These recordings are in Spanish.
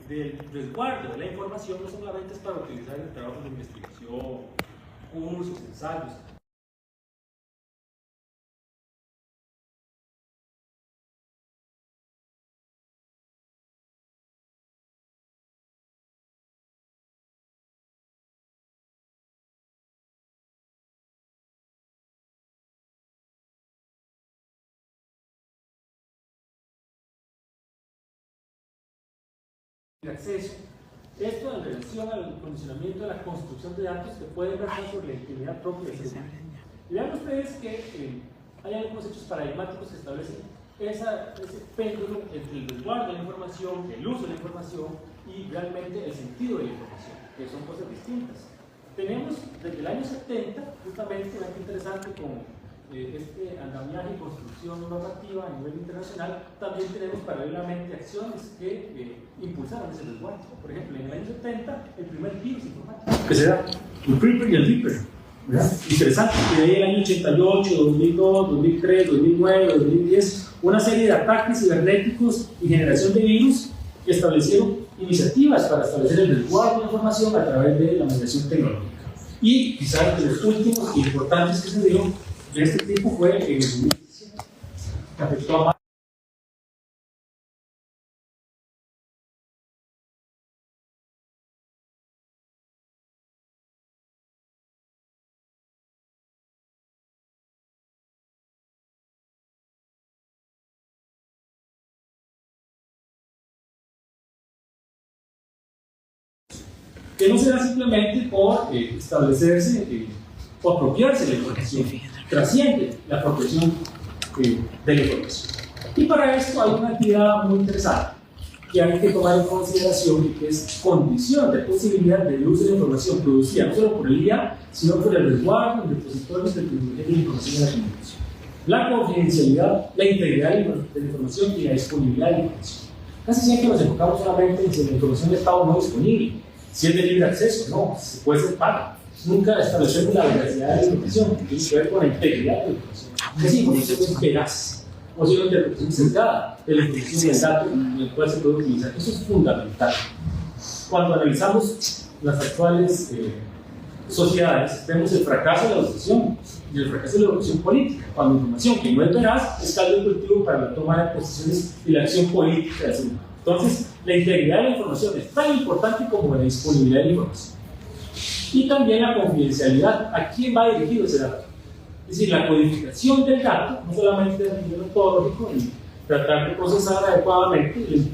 del resguardo de la información no solamente es para utilizar en trabajos de investigación, cursos, ensayos. Acceso, esto en relación al condicionamiento de la construcción de datos que pueden versar sobre la intimidad propia del ser humano. Y vean ustedes que hay algunos hechos paradigmáticos que establecen ese péndulo entre el resguardo de la información, el uso de la información y realmente el sentido de la información, que son cosas distintas. Tenemos desde el año 70, justamente, algo interesante con este andamiaje y construcción normativa a nivel internacional, también tenemos paralelamente acciones que impulsaron ese resguardo. Por ejemplo, en el año 70, el primer virus informático que se da, el Creeper y el Reaper. Interesante, que de ahí el año 88, 2002, 2003, 2009, 2010, una serie de ataques cibernéticos y generación de virus que establecieron iniciativas para establecer el resguardo de información a través de la mediación tecnológica. Y quizás de los últimos importantes que se dieron de este tipo fue en el 2017, que afectó a más. Que no será simplemente por establecerse o apropiarse de la información, trasciende la protección de la información. Y para esto hay una actividad muy interesante que hay que tomar en consideración y que es condición de posibilidad del uso de la información producida no solo por el IA, sino por el resguardo de repositorios de tecnología de la información y la comunicación. La confidencialidad, la integridad de la información y la disponibilidad de la información. Casi siempre nos enfocamos solamente en si la información está o no disponible, si es de libre acceso, no, si puede ser paga. Nunca establecemos la veracidad de la información, que tiene que ver con la integridad de la información. Esa información es veraz, o si una interpretación sesgada de la información y el dato en el cual se puede utilizar. Eso es fundamental. Cuando analizamos las actuales sociedades, vemos el fracaso de la oposición y el fracaso de la oposición política, cuando la información que no es veraz es caldo de cultivo para la toma de posiciones y la acción política del ser humano. Entonces, la integridad de la información es tan importante como la disponibilidad de la información. Y también la confidencialidad, ¿a quién va dirigido ese dato? Es decir, la codificación del dato, no solamente a nivel ontológico, y tratar de procesar adecuadamente el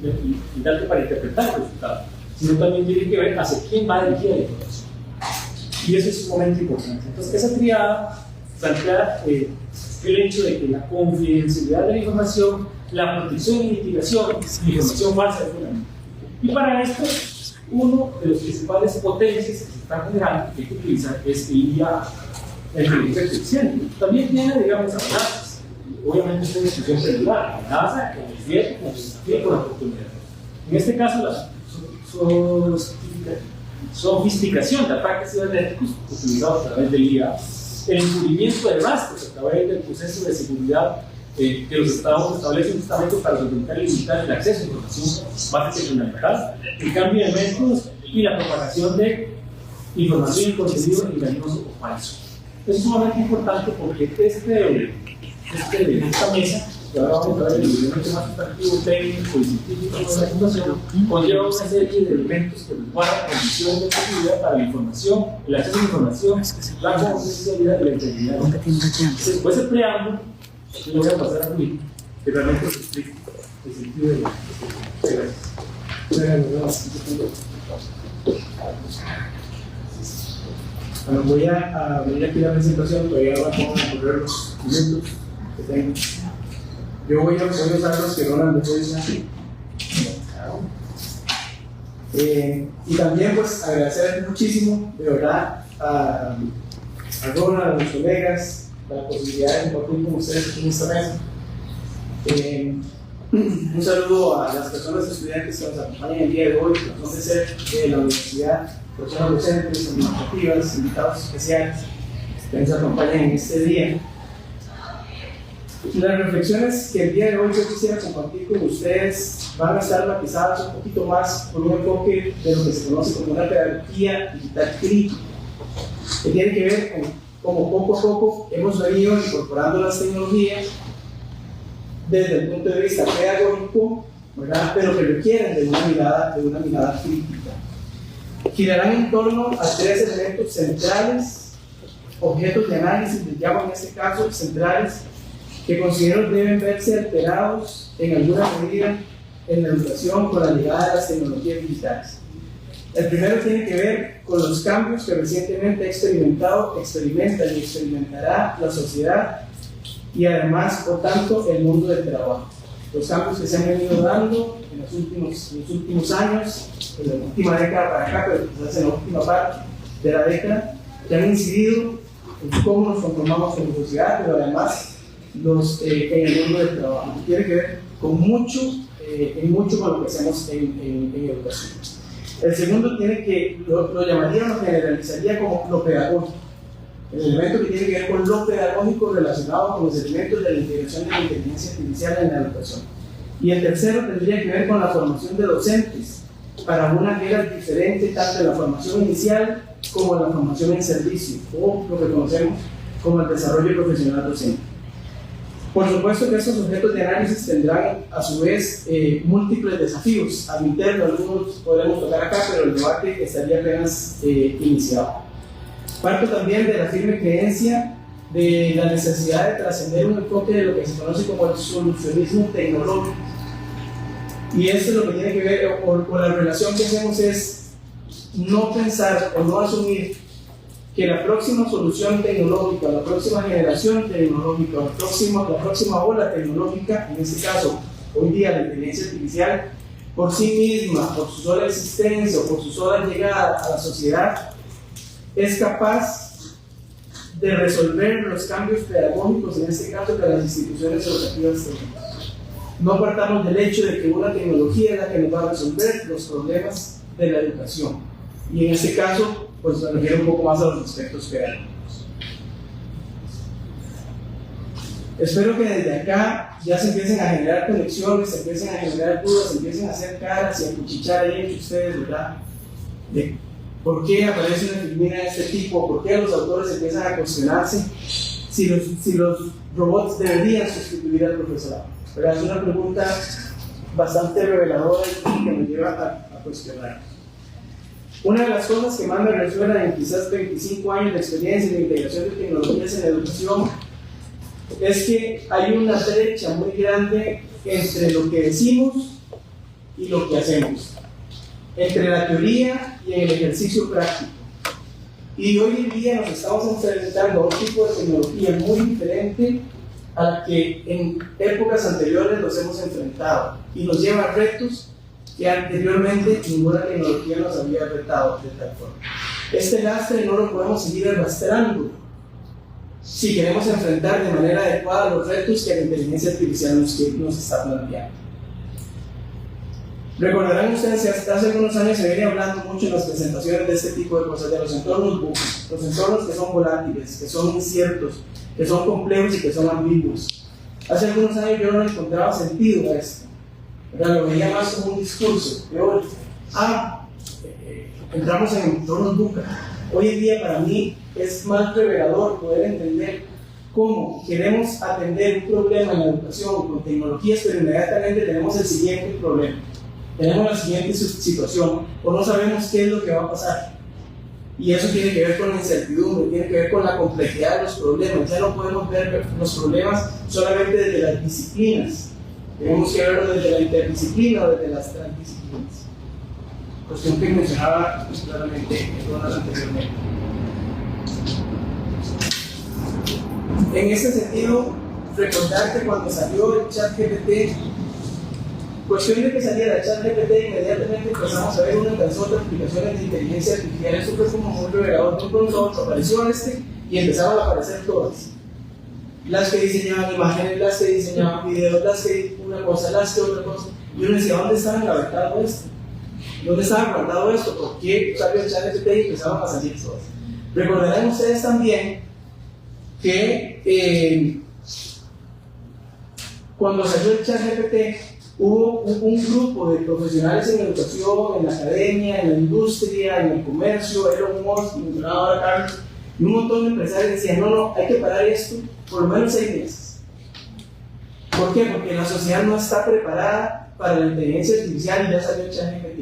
dato para interpretar el resultado, sino también tiene que ver hacia quién va dirigida la información. Y eso es un momento importante. Entonces, esa triada plantea el hecho de que la confidencialidad de la información, la protección y mitigación de información falsa es fundamental. Y para esto, uno de los principales potencias que se están generando que hay que utilizar es el IA, la inteligencia artificial. También tiene, digamos, amenazas. Obviamente es una discusión celular, amenaza con el riesgo, con el desafío y con la oportunidad. En este caso, la sofisticación de ataques cibernéticos utilizados a través del IA, el encubrimiento de rastros a través del proceso de seguridad que los estados establecen justamente para solventar y limitar el acceso a información básica y fundamental, el cambio de métodos y la propagación de información y contenido engañoso o falso. Eso es sumamente importante porque esta mesa, que ahora vamos a ver el elemento más sustantivo, técnico y científico de la fundación, conlleva una serie de elementos que resguardan condiciones de seguridad para la información, el acceso a la información, la confidencialidad y la integridad. Después del preámbulo, yo le voy a pasar a Luis, que realmente os explique el sentido de la Bueno, voy a venir aquí a la presentación, todavía no vamos a correr los minutos que tengo. Yo voy a usar los que Roland después aquí. Y también pues agradecer muchísimo, de verdad, a Roland, a los colegas, la posibilidad de compartir con ustedes aquí en esta mesa. Un saludo a las personas estudiantes que nos acompañan el día de hoy, que son de ser de la universidad, personas docentes, administrativas, invitados especiales que nos acompañan en este día. Las reflexiones que el día de hoy yo quisiera compartir con ustedes van a estar matizadas un poquito más por un enfoque de lo que se conoce como una pedagogía digital crítica, que tiene que ver con cómo poco a poco hemos venido incorporando las tecnologías desde el punto de vista pedagógico, ¿verdad? Pero que requieren de una mirada crítica. Girarán en torno a tres elementos centrales, objetos de análisis, les llamo en este caso centrales, que considero deben verse alterados en alguna medida en la educación con la llegada de las tecnologías digitales. El primero tiene que ver con los cambios que recientemente experimenta y experimentará la sociedad y además, por tanto, el mundo del trabajo. Los cambios que se han venido dando en los últimos años, en la última década para acá, pero quizás en la última parte de la década, que han incidido en cómo nos conformamos como sociedad, pero además en el mundo del trabajo. Tiene que ver con mucho con lo que hacemos en educación. El segundo lo llamaría, lo generalizaría como lo pedagógico. El elemento que tiene que ver con lo pedagógico relacionado con los elementos de la integración de la inteligencia artificial en la educación. Y el tercero tendría que ver con la formación de docentes para una era diferente tanto en la formación inicial como en la formación en servicio, o lo que conocemos como el desarrollo profesional docente. Por supuesto que estos objetos de análisis tendrán a su vez múltiples desafíos. Admitirlo, algunos podremos tocar acá, pero el debate estaría apenas iniciado. Parto también de la firme creencia de la necesidad de trascender un enfoque de lo que se conoce como el solucionismo tecnológico. Y esto lo que tiene que ver con la relación que hacemos es no pensar o no asumir que la próxima solución tecnológica, la próxima generación tecnológica, la próxima ola tecnológica, en este caso, hoy día la inteligencia artificial, por sí misma, por su sola existencia o por su sola llegada a la sociedad, es capaz de resolver los cambios pedagógicos, en este caso de las instituciones educativas técnicas. No partamos del hecho de que una tecnología es la que nos va a resolver los problemas de la educación. Y en este caso, pues me refiero un poco más a los aspectos pedagógicos. Espero que desde acá ya se empiecen a generar conexiones, se empiecen a generar dudas, se empiecen a hacer caras y a cuchichar ahí entre ustedes, ¿verdad? De por qué aparece una filmina de este tipo, por qué los autores empiezan a cuestionarse si los robots deberían sustituir al profesorado. ¿Verdad? Es una pregunta bastante reveladora y que me lleva a cuestionar. Una de las cosas que más me resuena en quizás 25 años de experiencia en integración de tecnologías en la educación es que hay una brecha muy grande entre lo que decimos y lo que hacemos, entre la teoría y el ejercicio práctico. Y hoy en día nos estamos enfrentando a un tipo de tecnología muy diferente a la que en épocas anteriores nos hemos enfrentado y nos lleva a retos que anteriormente ninguna tecnología nos había retado de tal forma. Este lastre no lo podemos seguir arrastrando si queremos enfrentar de manera adecuada los retos que la inteligencia artificial nos está planteando. Recordarán ustedes que hasta hace algunos años se venía hablando mucho en las presentaciones de este tipo de cosas, de los entornos buffer, los entornos que son volátiles, que son inciertos, que son complejos y que son ambiguos. Hace algunos años yo no encontraba sentido a esto. Lo veía más como un discurso teórico. Entramos en entornos buca. Hoy en día para mí es más revelador poder entender cómo queremos atender un problema en la educación con tecnologías, pero inmediatamente tenemos el siguiente problema. Tenemos la siguiente situación, o no sabemos qué es lo que va a pasar. Y eso tiene que ver con la incertidumbre, tiene que ver con la complejidad de los problemas. Ya no podemos ver los problemas solamente desde las disciplinas. Tenemos que verlo desde la interdisciplina o desde las transdisciplinas. Cuestión que mencionaba claramente en todas las anteriormente. En este sentido, recordar que cuando salió el ChatGPT, cuestión de que saliera el ChatGPT, inmediatamente empezamos a ver una tras otra aplicaciones de inteligencia artificial. Eso fue como muy revelador. Muy pronto apareció y empezaron a aparecer todas. Las que diseñaban imágenes, las que diseñaban videos, las que una cosa, las que otra cosa. Y uno decía, ¿dónde estaba engavetado esto? ¿Dónde estaba guardado esto? ¿Por qué salió el ChatGPT y empezaban a salir todas? Recordarán ustedes también que cuando salió el ChatGPT, hubo un grupo de profesionales en educación, en la academia, en la industria, en el comercio, Elon Musk, mencionado ahora Carlos, y un montón de empresarios decían, no, hay que parar esto por lo menos 6 meses. ¿Por qué? Porque la sociedad no está preparada para la inteligencia artificial y ya salió el ChatGPT.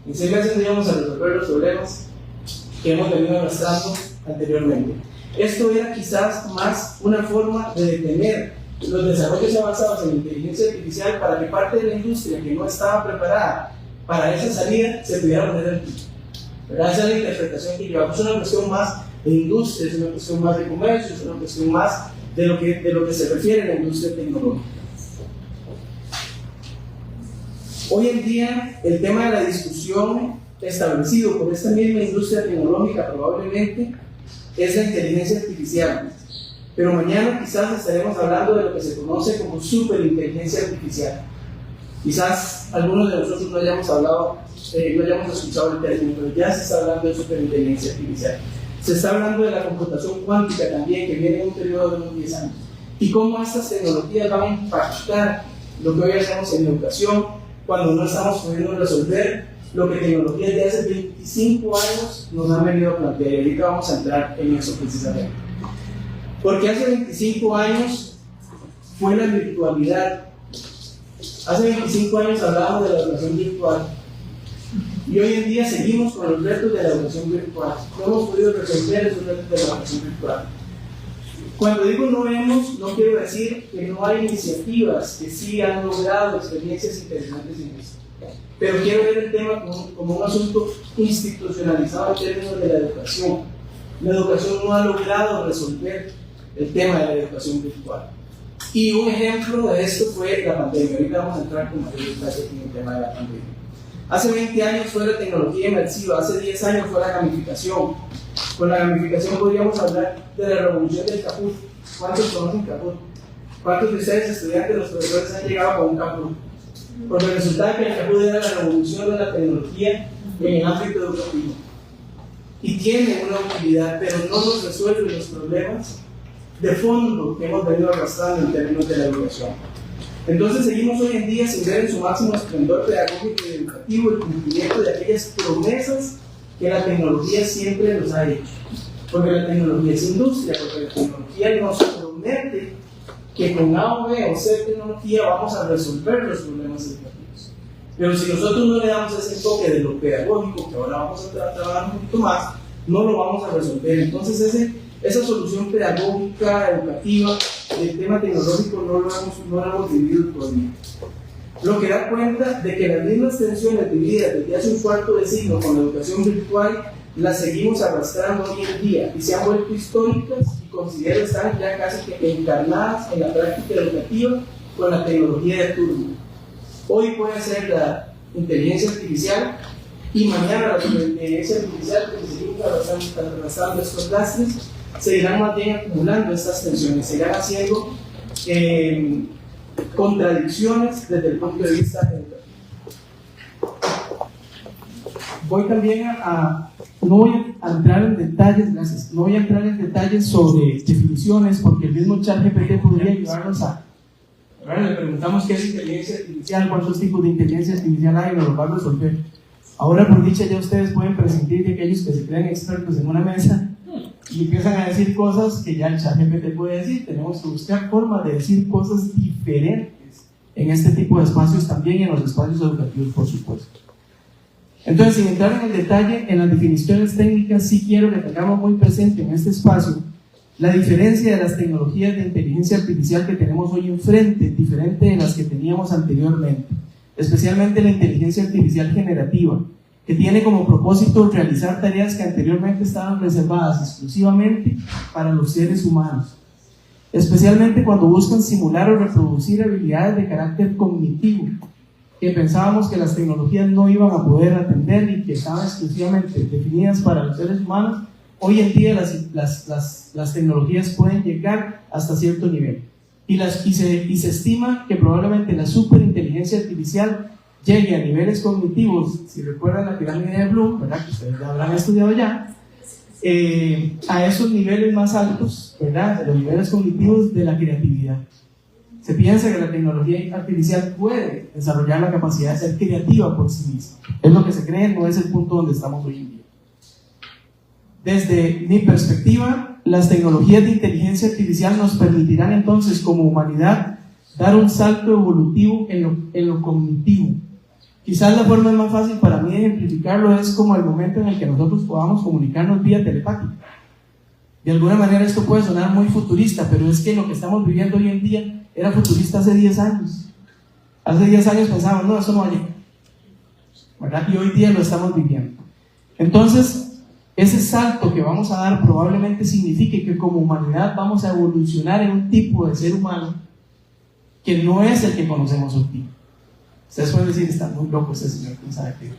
En 6 meses no íbamos a resolver los problemas que hemos venido arrastrando anteriormente. Esto era quizás más una forma de detener los desarrollos avanzados en inteligencia artificial para que parte de la industria que no estaba preparada para esa salida se pudiera poner al piso. Esa es la interpretación que llevamos. Es una cuestión más de industria, es una cuestión más de comercio, es una cuestión más de lo que se refiere a la industria tecnológica. Hoy en día, el tema de la discusión establecido por esta misma industria tecnológica probablemente es la inteligencia artificial. Pero mañana quizás estaremos hablando de lo que se conoce como superinteligencia artificial. Quizás algunos de nosotros no hayamos escuchado el término, pero ya se está hablando de superinteligencia artificial. Se está hablando de la computación cuántica también, que viene en un periodo de unos 10 años. Y cómo estas tecnologías van a impactar lo que hoy hacemos en educación, cuando no estamos pudiendo resolver lo que tecnologías de hace 25 años nos han venido a plantear. Y ahorita vamos a entrar en eso precisamente. Porque hace 25 años fue la virtualidad. Hace 25 años hablábamos de la educación virtual. Y hoy en día seguimos con los retos de la educación virtual. No hemos podido resolver esos retos de la educación virtual. Cuando digo no hemos, no quiero decir que no hay iniciativas que sí han logrado experiencias interesantes en esto. Pero quiero ver el tema como un asunto institucionalizado en términos de la educación. La educación no ha logrado resolver el tema de la educación virtual. Y un ejemplo de esto fue la pandemia. Ahorita vamos a entrar con mayor detalle en el tema de la pandemia. Hace 20 años fue la tecnología inmersiva, hace 10 años fue la gamificación. Con la gamificación podríamos hablar de la revolución del Kahoot. ¿Cuántos conocen Kahoot? ¿Cuántos de ustedes, estudiantes, los profesores, han llegado con un Kahoot? Porque resulta que el Kahoot era la revolución de la tecnología en el ámbito educativo. Y tiene una utilidad, pero no nos resuelve los problemas de fondo que hemos venido arrastrando en términos de la educación. Entonces seguimos hoy en día sin ver en su máximo esplendor pedagógico y educativo el cumplimiento de aquellas promesas que la tecnología siempre nos ha hecho. Porque la tecnología es industria, porque la tecnología nos promete que con A o B o C tecnología vamos a resolver los problemas educativos. Pero si nosotros no le damos ese enfoque de lo pedagógico, que ahora vamos a trabajar un poquito más, no lo vamos a resolver. Entonces esa solución pedagógica, educativa, del tema tecnológico no lo hemos vivido todavía. Lo que da cuenta de que las mismas tensiones vividas desde hace un cuarto de siglo con la educación virtual las seguimos arrastrando hoy en día y se han vuelto históricas y considero están ya casi que encarnadas en la práctica educativa con la tecnología de turno. Hoy puede ser la inteligencia artificial y mañana la inteligencia artificial, porque seguimos arrastrando estos lastres, seguirán más bien acumulando estas tensiones, seguirán haciendo contradicciones desde el punto de vista educativo. Voy también no voy a entrar en detalles, gracias, no voy a entrar en detalles sobre definiciones, porque el mismo ChatGPT podría ayudarnos le preguntamos qué es inteligencia artificial, cuántos tipos de inteligencia artificial hay, y nos lo va a resolver. Ahora, por dicha, ya ustedes pueden prescindir de aquellos que se creen expertos en una mesa y empiezan a decir cosas que ya el ChatGPT puede decir. Tenemos que buscar formas de decir cosas diferentes en este tipo de espacios, también en los espacios educativos, por supuesto. Entonces, sin entrar en el detalle, en las definiciones técnicas, sí quiero que tengamos muy presente en este espacio la diferencia de las tecnologías de inteligencia artificial que tenemos hoy enfrente, diferente de las que teníamos anteriormente, especialmente la inteligencia artificial generativa, que tiene como propósito realizar tareas que anteriormente estaban reservadas exclusivamente para los seres humanos, especialmente cuando buscan simular o reproducir habilidades de carácter cognitivo, que pensábamos que las tecnologías no iban a poder atender y que estaban exclusivamente definidas para los seres humanos. Hoy en día las tecnologías pueden llegar hasta cierto nivel y se estima que probablemente la superinteligencia artificial llegue a niveles cognitivos, si recuerdan la pirámide de Bloom, ¿verdad? Que ustedes ya habrán estudiado ya, a esos niveles más altos, ¿verdad? De los niveles cognitivos de la creatividad. se piensa que la tecnología artificial puede desarrollar la capacidad de ser creativa por sí misma. Es lo que se cree, no es el punto donde estamos hoy en día. Desde mi perspectiva, las tecnologías de inteligencia artificial nos permitirán entonces como humanidad dar un salto evolutivo en lo cognitivo. Quizás la forma más fácil para mí de ejemplificarlo es como el momento en el que nosotros podamos comunicarnos vía telepática. De alguna manera esto puede sonar muy futurista, pero es que lo que estamos viviendo hoy en día era futurista hace 10 años. Hace 10 años pensábamos, no, eso no va a llegar, ¿verdad? Y hoy día lo estamos viviendo. Entonces, ese salto que vamos a dar probablemente signifique que como humanidad vamos a evolucionar en un tipo de ser humano que no es el que conocemos hoy día. Ustedes pueden decir, está muy loco ese señor, quién sabe qué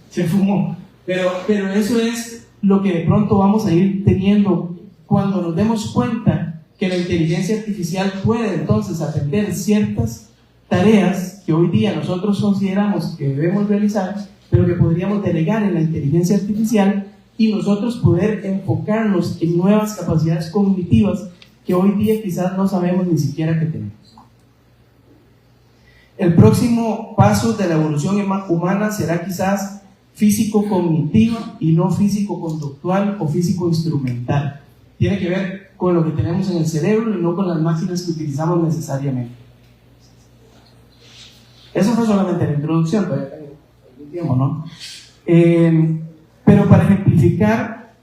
se fumó. Pero eso es lo que de pronto vamos a ir teniendo cuando nos demos cuenta que la inteligencia artificial puede entonces atender ciertas tareas que hoy día nosotros consideramos que debemos realizar, pero que podríamos delegar en la inteligencia artificial y nosotros poder enfocarnos en nuevas capacidades cognitivas que hoy día quizás no sabemos ni siquiera que tenemos. El próximo paso de la evolución humana será quizás físico-cognitiva y no físico-conductual o físico-instrumental. Tiene que ver con lo que tenemos en el cerebro y no con las máquinas que utilizamos necesariamente. Eso fue solamente la introducción, todavía tengo algún tiempo, ¿no? Pero para ejemplificar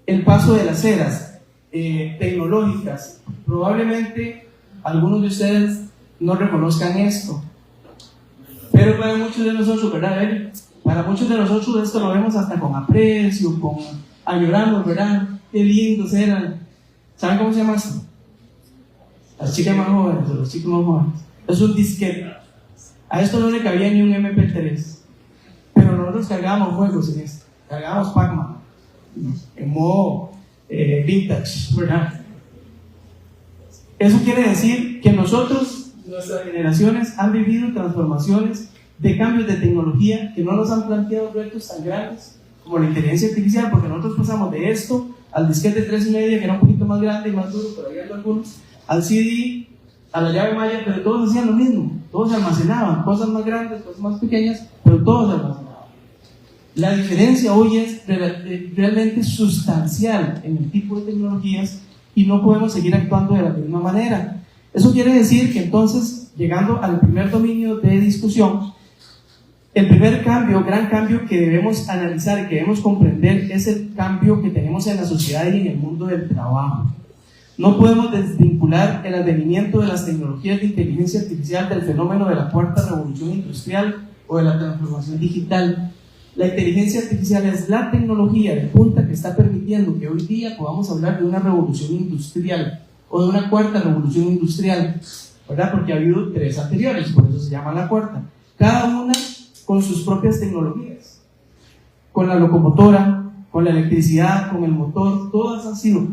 el paso de las eras tecnológicas, probablemente algunos de ustedes no reconozcan esto, pero para muchos de nosotros, ¿verdad? Para muchos de nosotros esto lo vemos hasta con aprecio, con añoramos, ¿verdad? Qué lindos eran. ¿Saben cómo se llama esto? Las chicas más jóvenes o los chicos más jóvenes. Es un disquete. A esto no le cabía ni un MP3, pero nosotros cargábamos juegos en esto. Cargábamos Pac-Man en modo vintage, ¿verdad? Eso quiere decir que nosotros, nuestras generaciones, han vivido transformaciones de cambios de tecnología que no nos han planteado retos tan grandes como la inteligencia artificial, porque nosotros pasamos de esto al disquete 3.5, que era un poquito más grande y más duro, pero había algunos, al CD, a la llave Maya, pero todos hacían lo mismo, todos se almacenaban, cosas más grandes, cosas más pequeñas, pero todos se almacenaban. La diferencia hoy es realmente sustancial en el tipo de tecnologías y no podemos seguir actuando de la misma manera. Eso quiere decir que entonces, llegando al primer dominio de discusión, el primer cambio, gran cambio que debemos analizar y que debemos comprender es el cambio que tenemos en la sociedad y en el mundo del trabajo. No podemos desvincular el advenimiento de las tecnologías de inteligencia artificial del fenómeno de la cuarta revolución industrial o de la transformación digital. La inteligencia artificial es la tecnología de punta que está permitiendo que hoy día podamos hablar de una revolución industrial o de una cuarta revolución industrial, ¿verdad? Porque ha habido 3 anteriores, por eso se llama la cuarta. Cada una con sus propias tecnologías, con la locomotora, con la electricidad, con el motor, todas han sido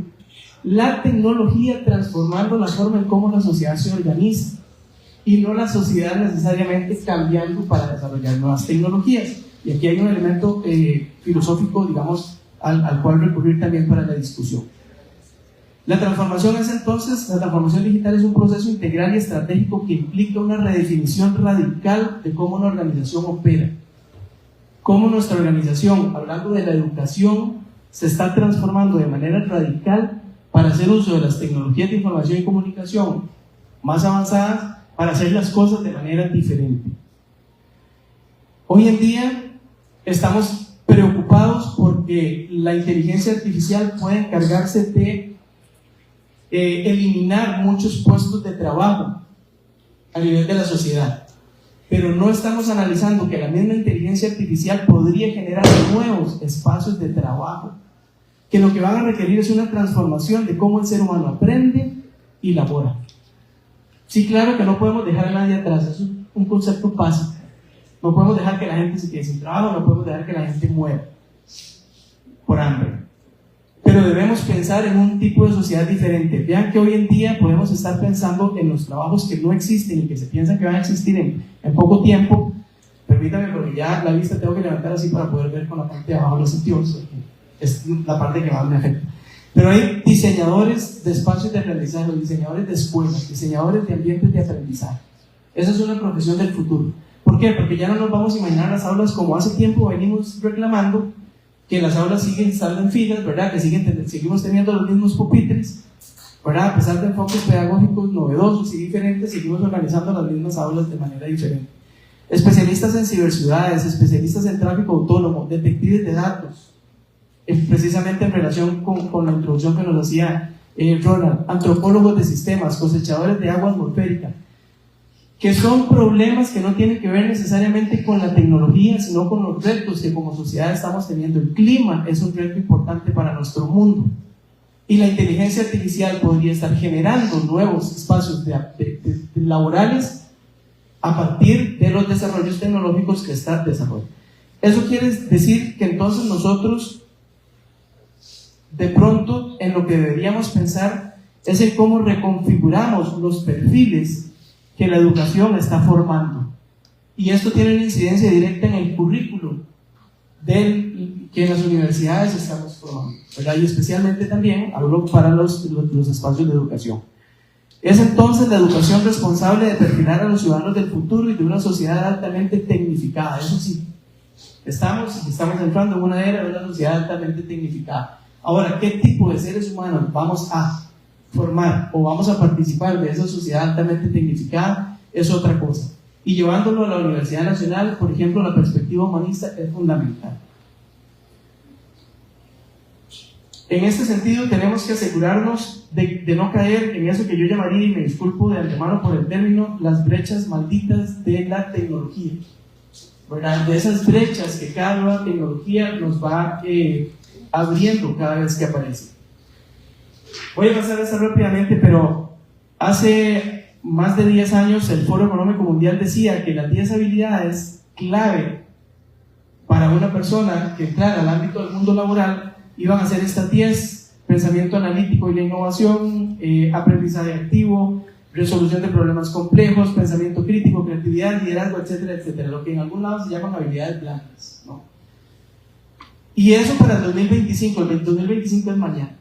la tecnología transformando la forma en cómo la sociedad se organiza y no la sociedad necesariamente cambiando para desarrollar nuevas tecnologías. Y aquí hay un elemento filosófico, digamos, al cual recurrir también para la discusión. La transformación digital es un proceso integral y estratégico que implica una redefinición radical de cómo una organización opera. Cómo nuestra organización, hablando de la educación, se está transformando de manera radical para hacer uso de las tecnologías de información y comunicación más avanzadas para hacer las cosas de manera diferente. Hoy en día estamos preocupados porque la inteligencia artificial puede encargarse de eliminar muchos puestos de trabajo a nivel de la sociedad, pero no estamos analizando que la misma inteligencia artificial podría generar nuevos espacios de trabajo que lo que van a requerir es una transformación de cómo el ser humano aprende y labora. Sí, claro que no podemos dejar a nadie atrás, es un concepto básico. No podemos dejar que la gente se quede sin trabajo, no podemos dejar que la gente muera por hambre. Pero debemos pensar en un tipo de sociedad diferente. Vean que hoy en día podemos estar pensando en los trabajos que no existen y que se piensan que van a existir en poco tiempo. Permítame, porque ya la vista tengo que levantar así para poder ver con la parte de abajo los sentidos. Es la parte que más me afecta. Pero hay diseñadores de espacios de aprendizaje, diseñadores de escuelas, diseñadores de ambientes de aprendizaje. Esa es una profesión del futuro. ¿Por qué? Porque ya no nos vamos a imaginar las aulas como hace tiempo venimos reclamando, que las aulas siguen estando en filas, ¿verdad? Que seguimos teniendo los mismos pupitres, ¿verdad? A pesar de enfoques pedagógicos novedosos y diferentes, seguimos organizando las mismas aulas de manera diferente. Especialistas en ciberciudades, especialistas en tráfico autónomo, detectives de datos, precisamente en relación con la introducción que nos hacía Ronald, antropólogos de sistemas, cosechadores de agua atmosférica, que son problemas que no tienen que ver necesariamente con la tecnología, sino con los retos que como sociedad estamos teniendo. El clima es un reto importante para nuestro mundo, y la inteligencia artificial podría estar generando nuevos espacios laborales a partir de los desarrollos tecnológicos que está desarrollando. Eso quiere decir que entonces nosotros, de pronto, en lo que deberíamos pensar es en cómo reconfiguramos los perfiles que la educación está formando. Y esto tiene una incidencia directa en el currículo que en las universidades estamos formando, ¿verdad? Y especialmente también hablo para los espacios de educación. Es entonces la educación responsable de perfilar a los ciudadanos del futuro y de una sociedad altamente tecnificada. Eso sí, estamos entrando en una era de una sociedad altamente tecnificada. Ahora, ¿qué tipo de seres humanos vamos a formar o vamos a participar de esa sociedad altamente tecnificada? Es otra cosa. Y llevándolo a la Universidad Nacional, por ejemplo, la perspectiva humanista es fundamental. En este sentido, tenemos que asegurarnos de no caer en eso que yo llamaría, y me disculpo de antemano por el término, las brechas malditas de la tecnología, ¿verdad? De esas brechas que cada nueva tecnología nos va abriendo cada vez que aparece. Voy a pasar esta rápidamente, pero hace más de 10 años el Foro Económico Mundial decía que las 10 habilidades clave para una persona que entrara al ámbito del mundo laboral iban a ser estas 10: pensamiento analítico y la innovación, aprendizaje activo, resolución de problemas complejos, pensamiento crítico, creatividad, liderazgo, etcétera, etcétera, lo que en algún lado se llaman habilidades blandas, ¿no? Y eso para el 2025, el 2025 es mañana.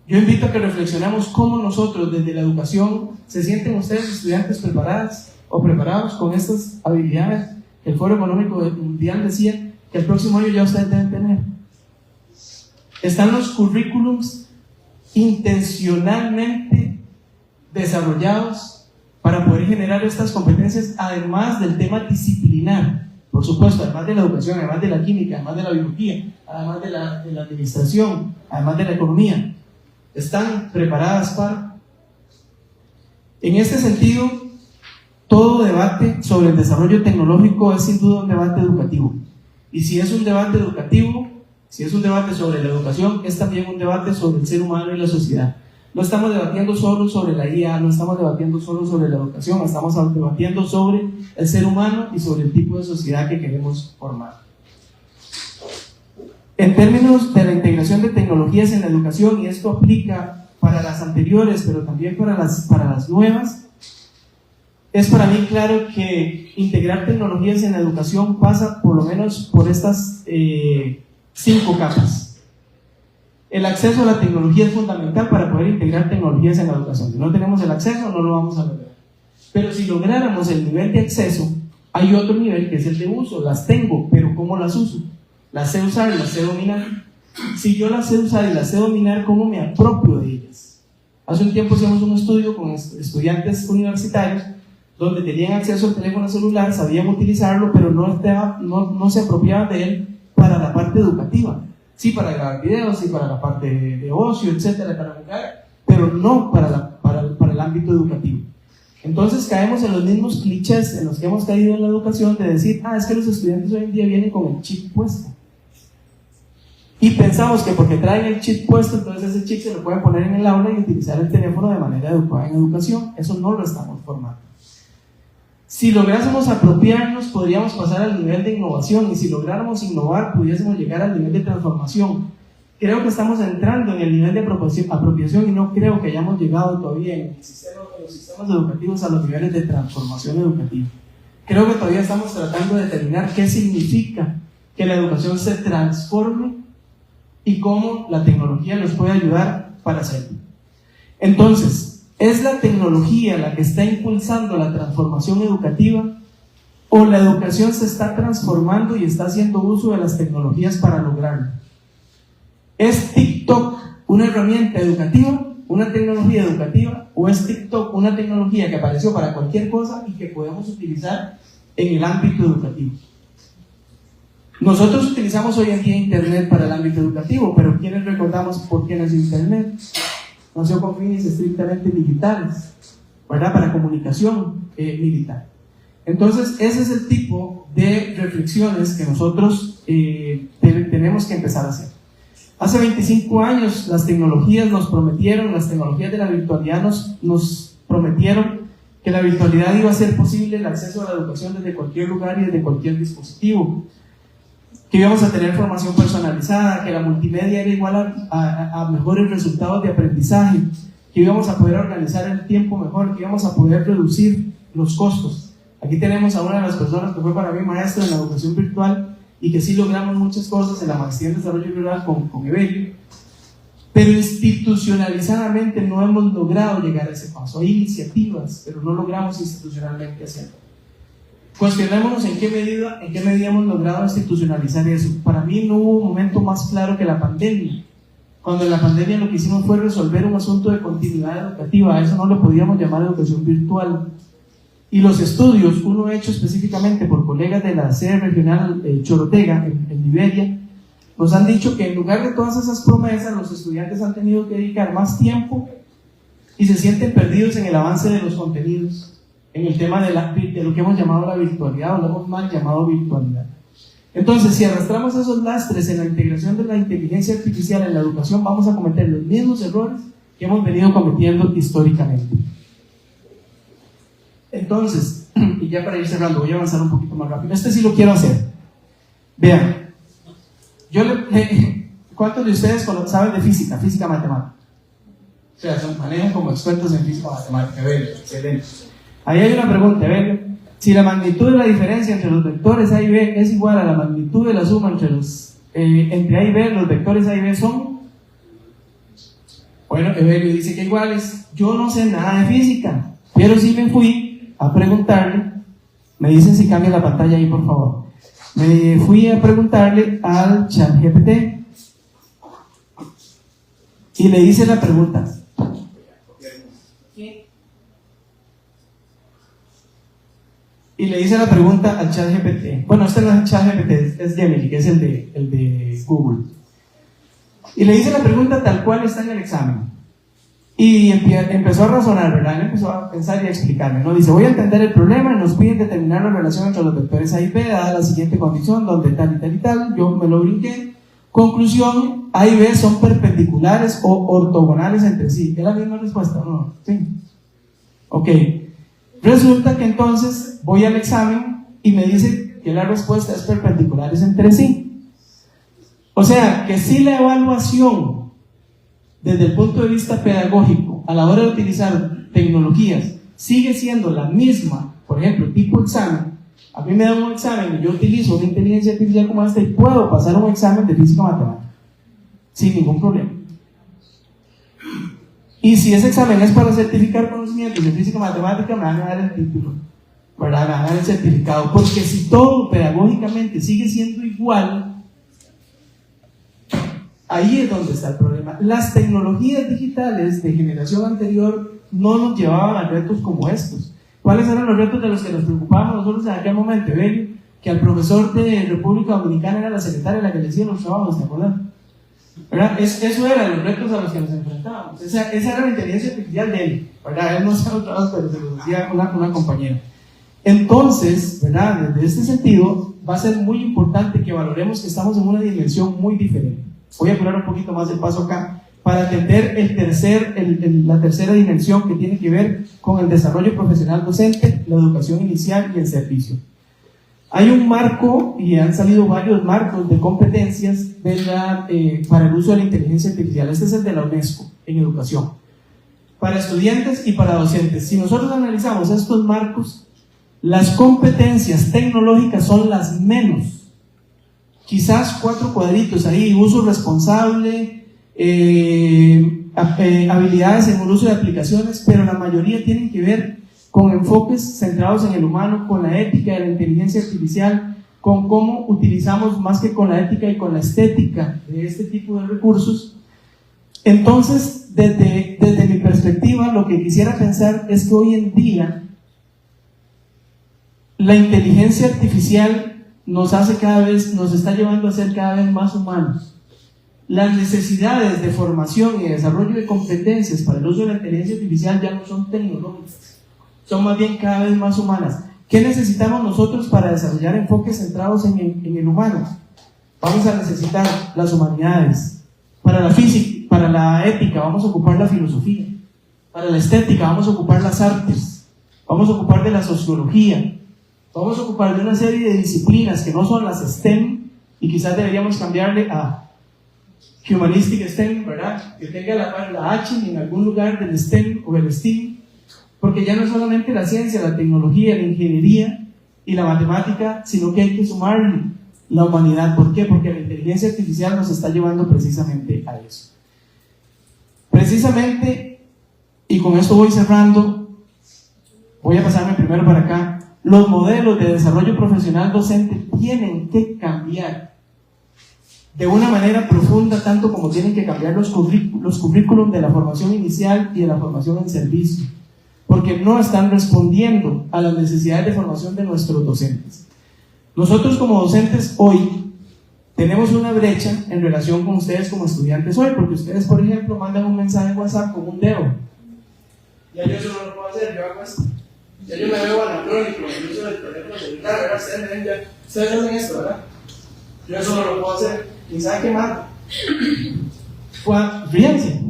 Yo invito a que reflexionemos cómo nosotros desde la educación, ¿se sienten ustedes estudiantes preparadas o preparados con estas habilidades que el Foro Económico Mundial decía que el próximo año ya ustedes deben tener? Están los currículums intencionalmente desarrollados para poder generar estas competencias, además del tema disciplinar, por supuesto, además de la educación, además de la química, además de la biología, además de la administración, además de la economía. Están preparadas para. En este sentido, todo debate sobre el desarrollo tecnológico es sin duda un debate educativo. Y si es un debate educativo, si es un debate sobre la educación, es también un debate sobre el ser humano y la sociedad. No estamos debatiendo solo sobre la IA, no estamos debatiendo solo sobre la educación, estamos debatiendo sobre el ser humano y sobre el tipo de sociedad que queremos formar. En términos de la integración de tecnologías en la educación, y esto aplica para las anteriores, pero también para las nuevas, es para mí claro que integrar tecnologías en la educación pasa por lo menos por estas 5 capas. El acceso a la tecnología es fundamental para poder integrar tecnologías en la educación. Si no tenemos el acceso, no lo vamos a lograr. Pero si lográramos el nivel de acceso, hay otro nivel que es el de uso. Las tengo, pero ¿cómo las uso? Las sé usar y las sé dominar. Si yo las sé usar y las sé dominar, ¿cómo me apropio de ellas? Hace un tiempo hicimos un estudio con estudiantes universitarios donde tenían acceso al teléfono celular, sabían utilizarlo, pero no se apropiaban de él para la parte educativa. Sí, para grabar videos, sí, para la parte de ocio, etcétera, para jugar, pero no para el ámbito educativo. Entonces caemos en los mismos clichés en los que hemos caído en la educación de decir, es que los estudiantes hoy en día vienen con el chip puesto. Y pensamos que porque traen el chip puesto, entonces ese chip se lo pueden poner en el aula y utilizar el teléfono de manera adecuada en educación. Eso no lo estamos formando. Si lográsemos apropiarnos, podríamos pasar al nivel de innovación, y si lográramos innovar, pudiésemos llegar al nivel de transformación. Creo que estamos entrando en el nivel de apropiación y no creo que hayamos llegado todavía en los sistemas educativos a los niveles de transformación educativa. Creo que todavía estamos tratando de determinar qué significa que la educación se transforme y cómo la tecnología nos puede ayudar para hacerlo. Entonces, ¿es la tecnología la que está impulsando la transformación educativa o la educación se está transformando y está haciendo uso de las tecnologías para lograrlo? ¿Es TikTok una herramienta educativa, una tecnología educativa, o es TikTok una tecnología que apareció para cualquier cosa y que podemos utilizar en el ámbito educativo? Nosotros utilizamos hoy en día Internet para el ámbito educativo, pero ¿quiénes recordamos por qué nació Internet? Nació con fines estrictamente militares, ¿verdad? Para comunicación militar. Entonces, ese es el tipo de reflexiones que nosotros tenemos que empezar a hacer. Hace 25 años las tecnologías nos prometieron, las tecnologías de la virtualidad nos prometieron que la virtualidad iba a hacer posible el acceso a la educación desde cualquier lugar y desde cualquier dispositivo, que íbamos a tener formación personalizada, que la multimedia era igual a mejores resultados de aprendizaje, que íbamos a poder organizar el tiempo mejor, que íbamos a poder reducir los costos. Aquí tenemos a una de las personas que fue para mí maestra en la educación virtual y que sí logramos muchas cosas en la maestría en desarrollo rural con Evelio, pero institucionalizadamente no hemos logrado llegar a ese paso. Hay iniciativas, pero no logramos institucionalmente hacerlo. Cuestionémonos en qué medida hemos logrado institucionalizar eso. Para mí no hubo un momento más claro que la pandemia. Cuando en la pandemia lo que hicimos fue resolver un asunto de continuidad educativa. A eso no lo podíamos llamar educación virtual. Y los estudios, uno hecho específicamente por colegas de la sede regional Chorotega, en Liberia, nos han dicho que en lugar de todas esas promesas, los estudiantes han tenido que dedicar más tiempo y se sienten perdidos en el avance de los contenidos, en el tema de lo que hemos llamado la virtualidad, o lo hemos mal llamado virtualidad. Entonces, si arrastramos esos lastres en la integración de la inteligencia artificial en la educación, vamos a cometer los mismos errores que hemos venido cometiendo históricamente. Entonces, y ya para ir cerrando, voy a avanzar un poquito más rápido. Este sí lo quiero hacer. Vean, ¿cuántos de ustedes saben de física matemática? O sea, se manejan como expertos en física matemática. Excelente. Ahí hay una pregunta, si la magnitud de la diferencia entre los vectores A y B es igual a la magnitud de la suma entre A y B, los vectores A y B son... Bueno, Evelio dice que iguales. Yo no sé nada de física, pero sí me fui a preguntarle, me dicen si cambia la pantalla ahí por favor, me fui a preguntarle al ChatGPT y le hice la pregunta. Y le hice la pregunta al ChatGPT. Bueno, este no es ChatGPT, es Gemini, que es el de Google. Y le hice la pregunta tal cual está en el examen. Y empezó a razonar, ¿verdad? Él empezó a pensar y a explicarme, ¿no? Dice, voy a entender el problema y nos piden determinar la relación entre los vectores A y B, dada la siguiente condición, donde tal y tal y tal. Yo me lo brinqué. Conclusión, A y B son perpendiculares o ortogonales entre sí. ¿Es la misma respuesta? No. Sí. Ok. Resulta que entonces voy al examen y me dice que la respuesta es perpendiculares entre sí. O sea, que si la evaluación desde el punto de vista pedagógico a la hora de utilizar tecnologías sigue siendo la misma, por ejemplo, tipo examen, a mí me dan un examen y yo utilizo una inteligencia artificial como esta y puedo pasar un examen de física matemática sin ningún problema. Y si ese examen es para certificar conocimientos de física matemática, me van a dar el título, ¿verdad? Me van a dar el certificado, porque si todo pedagógicamente sigue siendo igual, ahí es donde está el problema. Las tecnologías digitales de generación anterior no nos llevaban a retos como estos. ¿Cuáles eran los retos de los que nos preocupábamos nosotros en aquel momento? Ven, que al profesor de República Dominicana era la secretaria la que le hacía los trabajos, ¿te acuerdas? ¿Verdad? Eso eran los retos a los que nos enfrentábamos. Esa era la inteligencia artificial de él, ¿verdad? Él no hacía los trabajos, pero se los hacía una compañera. Entonces, ¿verdad? Desde este sentido, va a ser muy importante que valoremos que estamos en una dimensión muy diferente. Voy a apurar un poquito más el paso acá para atender la tercera dimensión que tiene que ver con el desarrollo profesional docente, la educación inicial y el servicio. Hay un marco, y han salido varios marcos de competencias para el uso de la inteligencia artificial. Este es el de la UNESCO en educación, para estudiantes y para docentes. Si nosotros analizamos estos marcos, las competencias tecnológicas son las menos quizás 4 cuadritos ahí: uso responsable, habilidades en el uso de aplicaciones, pero la mayoría tienen que ver con enfoques centrados en el humano, con la ética de la inteligencia artificial, con cómo utilizamos, más que con la ética, y con la estética de este tipo de recursos. Entonces, desde mi perspectiva, lo que quisiera pensar es que hoy en día la inteligencia artificial nos está llevando a ser cada vez más humanos. Las necesidades de formación y desarrollo de competencias para el uso de la inteligencia artificial ya no son tecnológicas, son más bien cada vez más humanas. ¿Qué necesitamos nosotros para desarrollar enfoques centrados en el humano? Vamos a necesitar las humanidades. Para la física, para la ética, vamos a ocupar la filosofía. Para la estética, vamos a ocupar las artes. Vamos a ocupar de la sociología. Vamos a ocupar de una serie de disciplinas que no son las STEM, y quizás deberíamos cambiarle a Humanistic STEM, ¿verdad? Que tenga la H en algún lugar del STEM o el STEAM, porque ya no es solamente la ciencia, la tecnología, la ingeniería y la matemática, sino que hay que sumarle la humanidad. ¿Por qué? Porque la inteligencia artificial nos está llevando precisamente a eso. Precisamente, y con esto voy cerrando, voy a pasarme primero para acá. Los modelos de desarrollo profesional docente tienen que cambiar de una manera profunda, tanto como tienen que cambiar los currículums de la formación inicial y de la formación en servicio, porque no están respondiendo a las necesidades de formación de nuestros docentes. Nosotros como docentes hoy tenemos una brecha en relación con ustedes como estudiantes hoy, porque ustedes, por ejemplo, mandan un mensaje en WhatsApp con un dedo. Ya yo eso no lo puedo hacer, yo hago esto. Ya yo me veo anacrónico, el uso del teléfono celular, ¿verdad? Ustedes hacen esto, ¿verdad? Yo eso no lo puedo hacer. ¿Quién sabe qué más? Fíjense.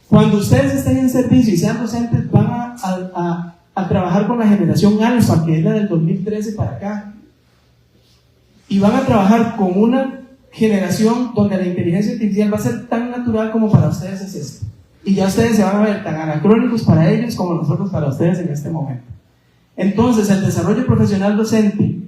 Cuando ustedes estén en servicio y sean docentes, van a trabajar con la generación alfa, que es la del 2013 para acá. Y van a trabajar con una generación donde la inteligencia artificial va a ser tan natural como para ustedes es esto. Y ya ustedes se van a ver tan anacrónicos para ellos como nosotros para ustedes en este momento. Entonces, el desarrollo profesional docente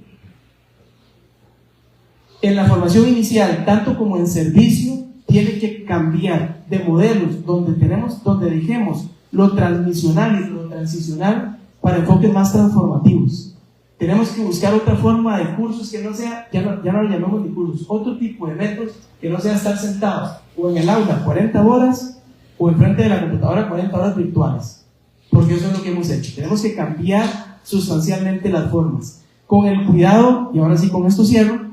en la formación inicial, tanto como en servicio, tiene que cambiar de modelos donde dejemos lo transmisional y lo transicional para enfoques más transformativos. Tenemos que buscar otra forma de cursos que no sea, ya no lo llamamos ni cursos, otro tipo de métodos que no sea estar sentados o en el aula 40 horas o enfrente de la computadora 40 horas virtuales, porque eso es lo que hemos hecho. Tenemos que cambiar sustancialmente las formas, con el cuidado, y ahora sí con esto cierro,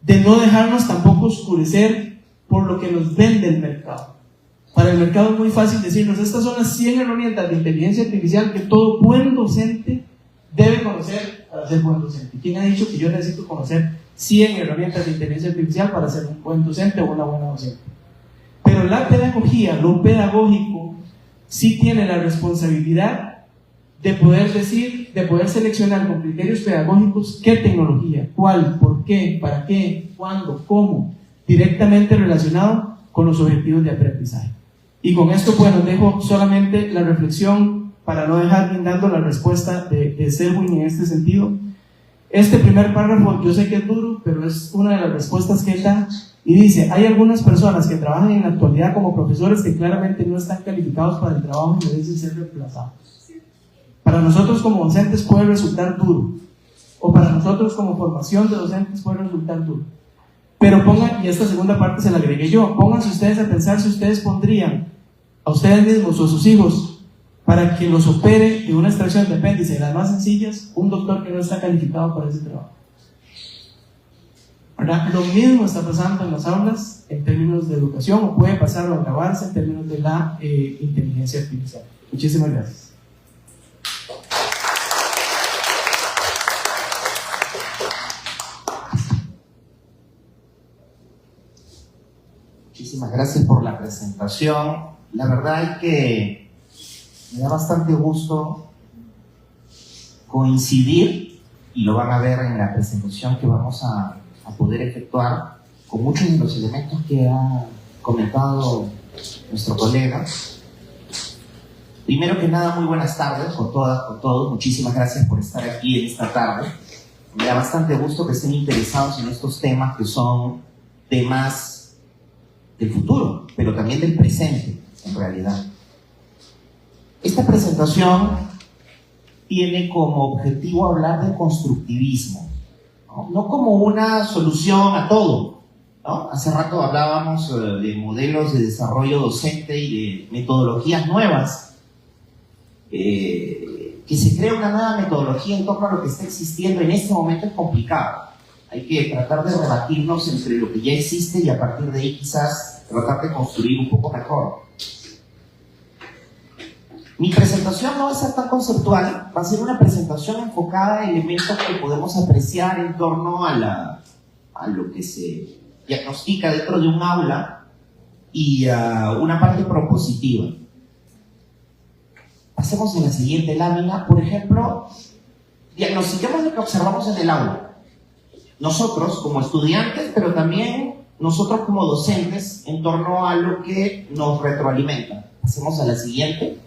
de no dejarnos tampoco oscurecer por lo que nos vende el mercado. Para el mercado es muy fácil decirnos: estas son las 100 herramientas de inteligencia artificial que todo buen docente debe conocer para ser buen docente. ¿Quién ha dicho que yo necesito conocer 100 herramientas de inteligencia artificial para ser un buen docente o una buena docente? Pero la pedagogía, lo pedagógico, sí tiene la responsabilidad de poder decir, de poder seleccionar con criterios pedagógicos qué tecnología, cuál, por qué, para qué, cuándo, cómo, directamente relacionado con los objetivos de aprendizaje. Y con esto, bueno, dejo solamente la reflexión para no dejar brindando la respuesta de Selwyn en este sentido. Este primer párrafo yo sé que es duro, pero es una de las respuestas que él da, y dice: hay algunas personas que trabajan en la actualidad como profesores que claramente no están calificados para el trabajo y merecen ser reemplazados. Para nosotros como docentes puede resultar duro, o para nosotros como formación de docentes puede resultar duro. Pero pongan, y esta segunda parte se la agregué yo, pónganse ustedes a pensar si ustedes pondrían a ustedes mismos o a sus hijos para que los opere de una extracción de apéndice, de las más sencillas, un doctor que no está calificado para ese trabajo. ¿Verdad? Lo mismo está pasando en las aulas en términos de educación, o puede pasar o agravarse en términos de la inteligencia artificial. Muchísimas gracias. Muchísimas gracias por la presentación. La verdad es que me da bastante gusto coincidir, y lo van a ver en la presentación que vamos a poder efectuar, con muchos de los elementos que ha comentado nuestro colega. Primero que nada, muy buenas tardes con todas, con todos. Muchísimas gracias por estar aquí en esta tarde. Me da bastante gusto que estén interesados en estos temas que son temas del futuro, pero también del presente, en realidad. Esta presentación tiene como objetivo hablar de constructivismo, no como una solución a todo, ¿no? Hace rato hablábamos de modelos de desarrollo docente y de metodologías nuevas, que se crea una nueva metodología en torno a lo que está existiendo en este momento es complicado. Hay que tratar de rebatirnos entre lo que ya existe y a partir de ahí quizás tratar de construir un poco mejor. Mi presentación no va a ser tan conceptual, va a ser una presentación enfocada a elementos que podemos apreciar en torno a lo que se diagnostica dentro de un aula y a una parte propositiva. Pasemos a la siguiente lámina. Por ejemplo, diagnostiquemos lo que observamos en el aula. Nosotros como estudiantes, pero también nosotros como docentes en torno a lo que nos retroalimenta. Pasemos a la siguiente.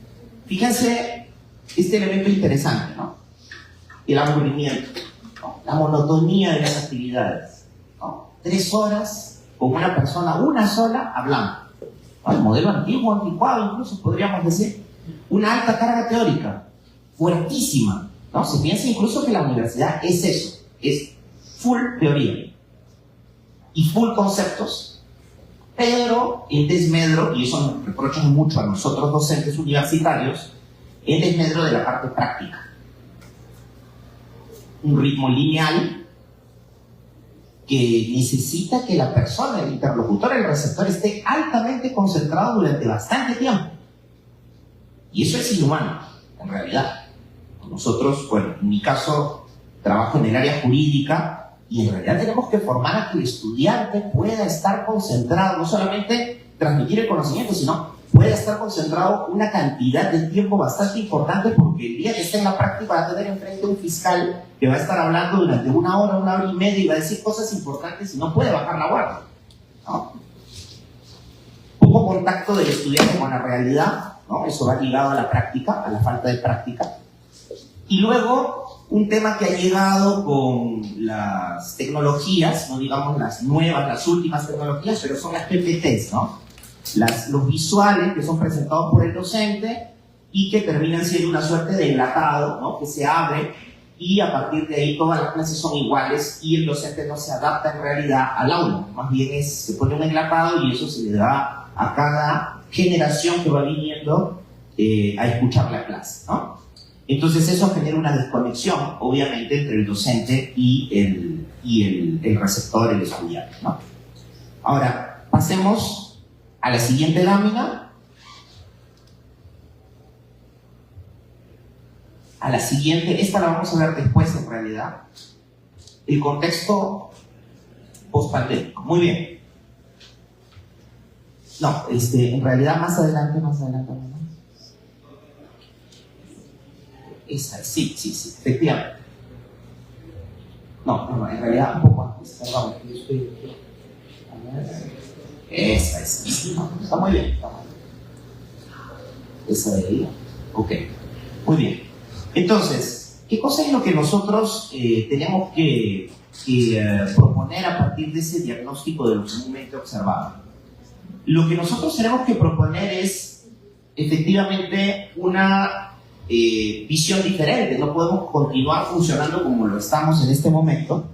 Fíjense este elemento interesante, ¿no? El aburrimiento, ¿no? La monotonía de las actividades, ¿no? 3 horas con una persona, una sola, hablando. El modelo antiguo, anticuado incluso, podríamos decir. Una alta carga teórica, fuertísima, ¿no? Se piensa incluso que la universidad es eso, es full teoría y full conceptos, pero en desmedro, y eso nos reprocha mucho a nosotros docentes universitarios, en desmedro de la parte práctica. Un ritmo lineal que necesita que la persona, el interlocutor, el receptor, esté altamente concentrado durante bastante tiempo. Y eso es inhumano, en realidad. Nosotros, bueno, en mi caso, trabajo en el área jurídica y en realidad tenemos que formar a que el estudiante pueda estar concentrado, no solamente transmitir el conocimiento, sino pueda estar concentrado una cantidad de tiempo bastante importante, porque el día que esté en la práctica va a tener enfrente un fiscal que va a estar hablando durante 1 hora, 1 hora y media y va a decir cosas importantes y no puede bajar la guardia, ¿no? Poco contacto del estudiante con la realidad, ¿no? Eso va ligado a la práctica, a la falta de práctica. Y luego, un tema que ha llegado con las tecnologías, no digamos las nuevas, las últimas tecnologías, pero son las PPTs, ¿no? Los visuales que son presentados por el docente y que terminan siendo una suerte de enlatado, ¿no? Que se abre y a partir de ahí todas las clases son iguales y el docente no se adapta en realidad al aula. Más bien se pone un enlatado y eso se le da a cada generación que va viniendo a escuchar la clase, ¿no? Entonces eso genera una desconexión, obviamente, entre el docente y el receptor, el estudiante, ¿no? Ahora, pasemos a la siguiente lámina. A la siguiente, esta la vamos a ver después en realidad. El contexto post-pandémico. Muy bien. No, en realidad más adelante. ¿No? Esa, sí, efectivamente. No, en realidad un poco antes. Perdón, yo estoy... Esa, no, está muy bien. Esa de ahí. Ok, muy bien. Entonces, ¿qué cosa es lo que nosotros tenemos que proponer a partir de ese diagnóstico de lo comúnmente observado? Lo que nosotros tenemos que proponer es efectivamente una visión diferente. No podemos continuar funcionando como lo estamos en este momento.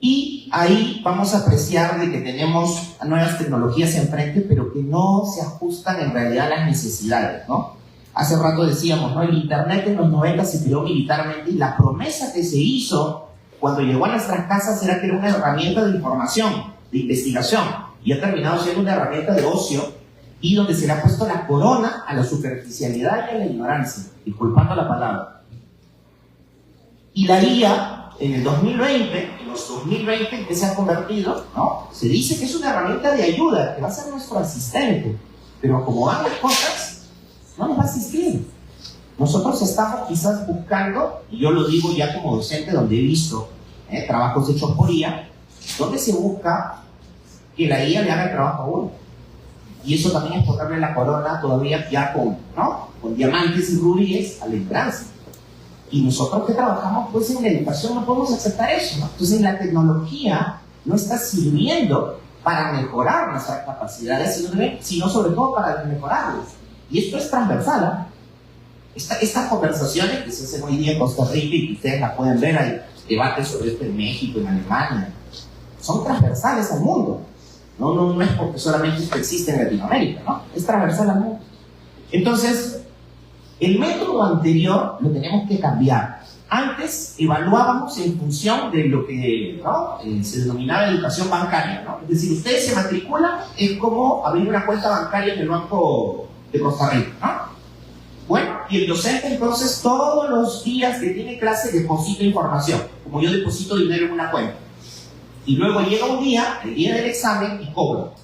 Y ahí vamos a apreciar de que tenemos nuevas tecnologías enfrente, pero que no se ajustan en realidad a las necesidades, ¿no? Hace rato decíamos, ¿no? El Internet en los 90 se creó militarmente y la promesa que se hizo cuando llegó a nuestras casas era que era una herramienta de información, de investigación, y ha terminado siendo una herramienta de ocio y donde se le ha puesto la corona a la superficialidad y a la ignorancia, disculpando la palabra. Y la IA, en el 2020, en los 2020 que se ha convertido, ¿no? Se dice que es una herramienta de ayuda, que va a ser nuestro asistente, pero como van las cosas, no nos va a asistir. Nosotros estamos quizás buscando, y yo lo digo ya como docente donde he visto trabajos hechos por IA, donde se busca que la IA le haga el trabajo a uno. Y eso también es ponerle la corona todavía ya con diamantes y rubíes a la ignorancia. Y nosotros que trabajamos pues en la educación no podemos aceptar eso, ¿no? Entonces la tecnología no está sirviendo para mejorar nuestras capacidades, sino sobre todo para mejorarlas. Y esto es transversal, ¿eh? Estas conversaciones que se hacen hoy día en Costa Rica y que ustedes las pueden ver, hay debates sobre esto en México, en Alemania, son transversales al mundo. No es porque solamente esto existe en Latinoamérica, ¿no? Es transversal al mundo. Entonces, el método anterior lo tenemos que cambiar. Antes evaluábamos en función de lo que, ¿no?, se denominaba educación bancaria, ¿no? Es decir, ustedes se matriculan, es como abrir una cuenta bancaria en el Banco de Costa Rica, ¿no? Bueno, y el docente entonces todos los días que tiene clase deposita información, como yo deposito dinero en una cuenta. Y luego llega un día, el día del examen, y cobro.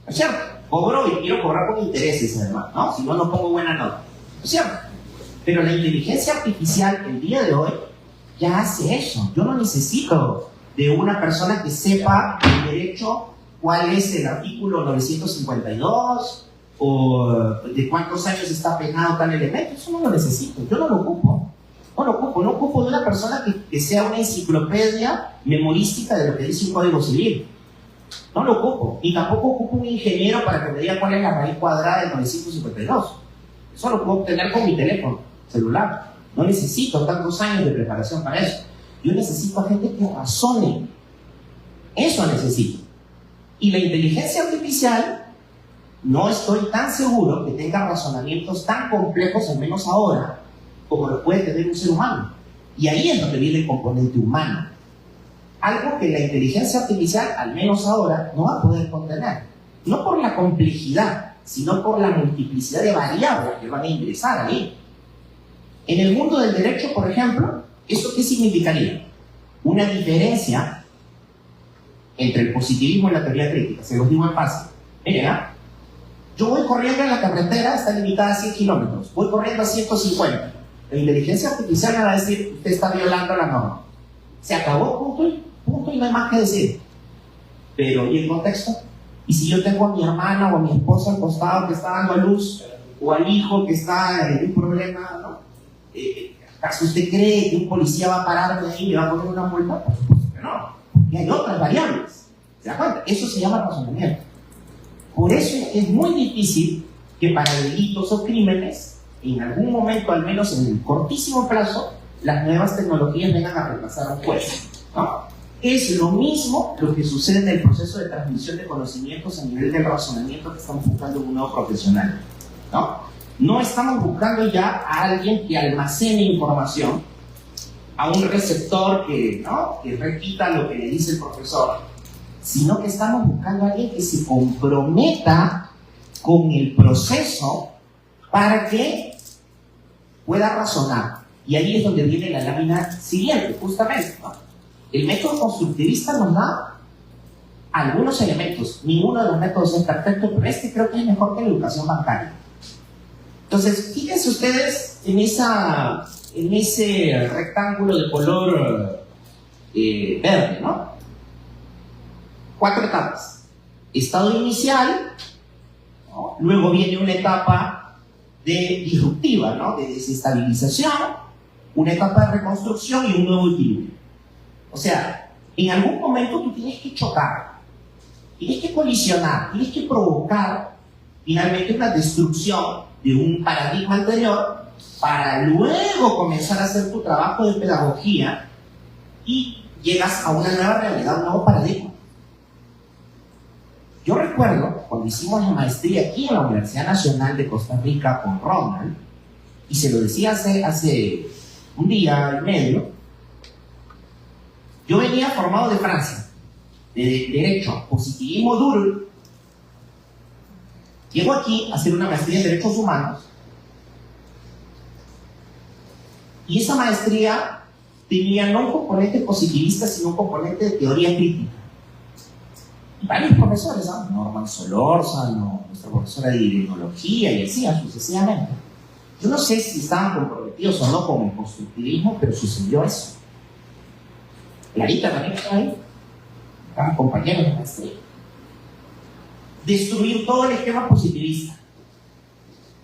¿No es cierto? Cobro y quiero cobrar con intereses además, ¿no? Si no, no pongo buena nota. ¿No es cierto? Pero la inteligencia artificial el día de hoy ya hace eso. Yo no necesito de una persona que sepa el derecho cuál es el artículo 952 o de cuántos años está penado tal elemento. Eso no lo necesito, yo no lo ocupo. No ocupo de una persona que sea una enciclopedia memorística de lo que dice un código civil. No lo ocupo. Y tampoco ocupo un ingeniero para que me diga cuál es la raíz cuadrada del 952. Eso lo puedo obtener con mi teléfono celular. No necesito tantos años de preparación para eso. Yo necesito a gente que razone. Eso necesito. Y la inteligencia artificial, no estoy tan seguro que tenga razonamientos tan complejos, al menos ahora, como lo puede tener un ser humano. Y ahí es donde viene el componente humano. Algo que la inteligencia artificial, al menos ahora, no va a poder contener. No por la complejidad, sino por la multiplicidad de variables que van a ingresar ahí. En el mundo del derecho, por ejemplo, ¿eso qué significaría? Una diferencia entre el positivismo y la teoría crítica. Se los digo en fácil. Miren, yo voy corriendo en la carretera, está limitada a 100 kilómetros. Voy corriendo a 150. La inteligencia artificial me va a decir, usted está violando la norma. Se acabó, punto, y no hay más que decir. Pero, ¿y el contexto? ¿Y si yo tengo a mi hermana o a mi esposa al costado que está dando a luz, o al hijo que está en un problema, ¿no? ¿Acaso usted cree que un policía va a pararme ahí y me va a poner una multa? Por supuesto que no, porque hay otras variables. ¿Se da cuenta? Eso se llama razonamiento. Por eso es muy difícil que para delitos o crímenes, en algún momento, al menos en el cortísimo plazo, las nuevas tecnologías vengan a reemplazar a un juez, ¿no? Es lo mismo lo que sucede en el proceso de transmisión de conocimientos a nivel del razonamiento que estamos buscando en un nuevo profesional, ¿no? No estamos buscando ya a alguien que almacene información, a un receptor que, ¿no?, que repita lo que le dice el profesor, sino que estamos buscando a alguien que se comprometa con el proceso para que pueda razonar. Y ahí es donde viene la lámina siguiente, justamente, ¿no? El método constructivista nos da algunos elementos. Ninguno de los métodos es perfecto, pero este creo que es mejor que la educación bancaria. Entonces, fíjense ustedes en ese rectángulo de color verde, ¿no? 4 etapas. Estado inicial, ¿no? Luego viene una etapa disruptiva, ¿no?, de desestabilización, una etapa de reconstrucción y un nuevo equilibrio. O sea, en algún momento tú tienes que chocar, tienes que colisionar, tienes que provocar finalmente una destrucción de un paradigma anterior para luego comenzar a hacer tu trabajo de pedagogía y llegas a una nueva realidad, un nuevo paradigma. Yo recuerdo cuando hicimos la maestría aquí en la Universidad Nacional de Costa Rica con Ronald, y se lo decía hace un día y medio, yo venía formado de Francia, de Derecho, positivismo duro. Llego aquí a hacer una maestría en Derechos Humanos, y esa maestría tenía no un componente positivista, sino un componente de teoría crítica. Y varios profesores, ¿no? Norman Solórzano, nuestra profesora de ideología, y así sucesivamente. Yo no sé si estaban comprometidos o no con el constructivismo, pero sucedió eso. Clarita también está ahí, estaban compañeros de maestría. Destruir todo el esquema positivista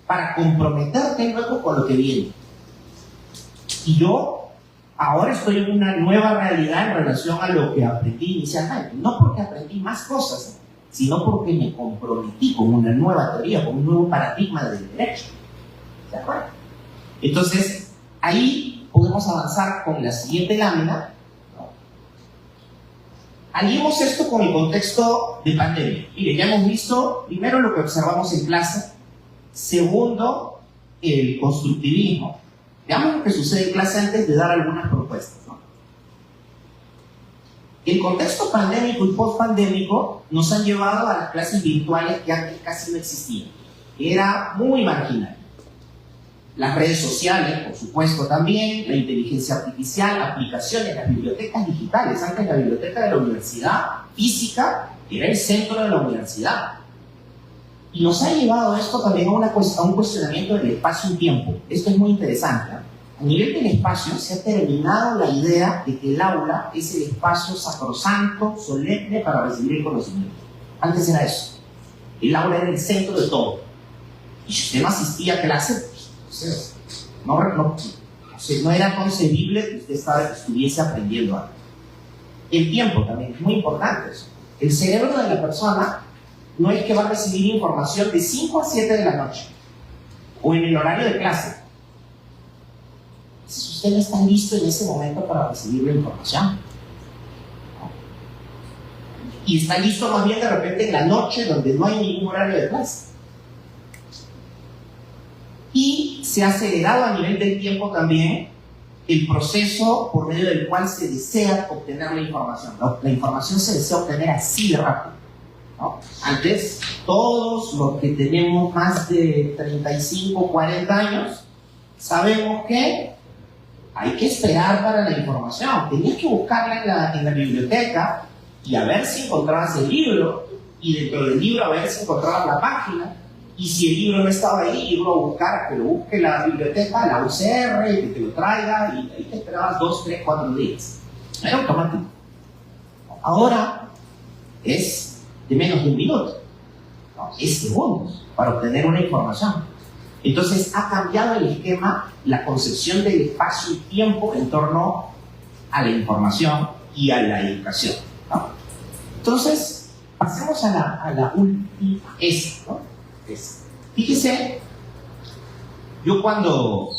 para comprometerte luego con lo que viene. Y yo ahora estoy en una nueva realidad en relación a lo que aprendí inicialmente. No porque aprendí más cosas, sino porque me comprometí con una nueva teoría, con un nuevo paradigma del derecho. ¿De acuerdo? Entonces, ahí podemos avanzar con la siguiente lámina. Aliemos esto con el contexto de pandemia. Mire, ya hemos visto primero lo que observamos en clase, segundo, el constructivismo. Veamos lo que sucede en clase antes de dar algunas propuestas, ¿no? El contexto pandémico y post-pandémico nos han llevado a las clases virtuales que antes casi no existían. Era muy marginal. Las redes sociales, por supuesto, también, la inteligencia artificial, aplicaciones, las bibliotecas digitales. Antes la biblioteca de la universidad física era el centro de la universidad. Y nos ha llevado esto también a un cuestionamiento del espacio y tiempo. Esto es muy interesante, ¿eh? A nivel del espacio se ha terminado la idea de que el aula es el espacio sacrosanto, solemne para recibir el conocimiento. Antes era eso. El aula era el centro de todo. Y si usted no asistía a clase, no era concebible que usted estuviese aprendiendo algo. El tiempo también es muy importante eso. El cerebro de la persona no es que va a recibir información de 5 a 7 de la noche o en el horario de clase. Si usted no está listo en ese momento para recibir la información, y está listo más bien de repente en la noche donde no hay ningún horario de clase. Y se ha acelerado a nivel del tiempo también el proceso por medio del cual se desea obtener la información. La información se desea obtener así de rápido, ¿no? Antes, todos los que tenemos más de 35, 40 años, sabemos que hay que esperar para la información. Tenías que buscarla en la biblioteca y a ver si encontrabas el libro, y dentro del libro a ver si encontrabas la página. Y si el libro no estaba ahí, irlo a buscar, que lo busque la biblioteca, la UCR, y que te lo traiga, y ahí te esperabas 2, 3, 4 días. Era automático. Ahora es de menos de un minuto, ¿no? Es segundos para obtener una información. Entonces ha cambiado el esquema, la concepción del espacio y tiempo en torno a la información y a la educación, ¿no? Entonces, pasemos a la última, ¿no? Fíjese, yo cuando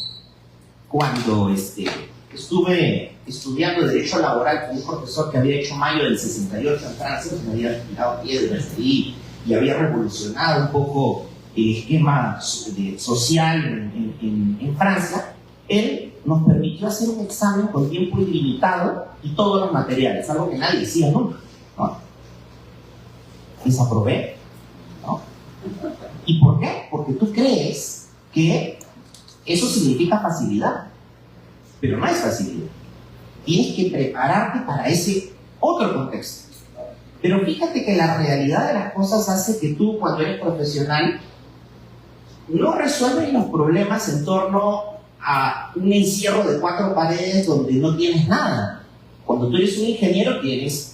estuve estudiando Derecho Laboral con un profesor que había hecho Mayo del 68 en Francia, que me había tirado pie de Versailles y había revolucionado un poco el esquema social en Francia, él nos permitió hacer un examen con tiempo ilimitado y todos los materiales, algo que nadie decía nunca, ¿no? Desaprobé, ¿no? ¿Y por qué? Porque tú crees que eso significa facilidad, pero no es facilidad. Tienes que prepararte para ese otro contexto. Pero fíjate que la realidad de las cosas hace que tú, cuando eres profesional, no resuelves los problemas en torno a un encierro de 4 paredes donde no tienes nada. Cuando tú eres un ingeniero tienes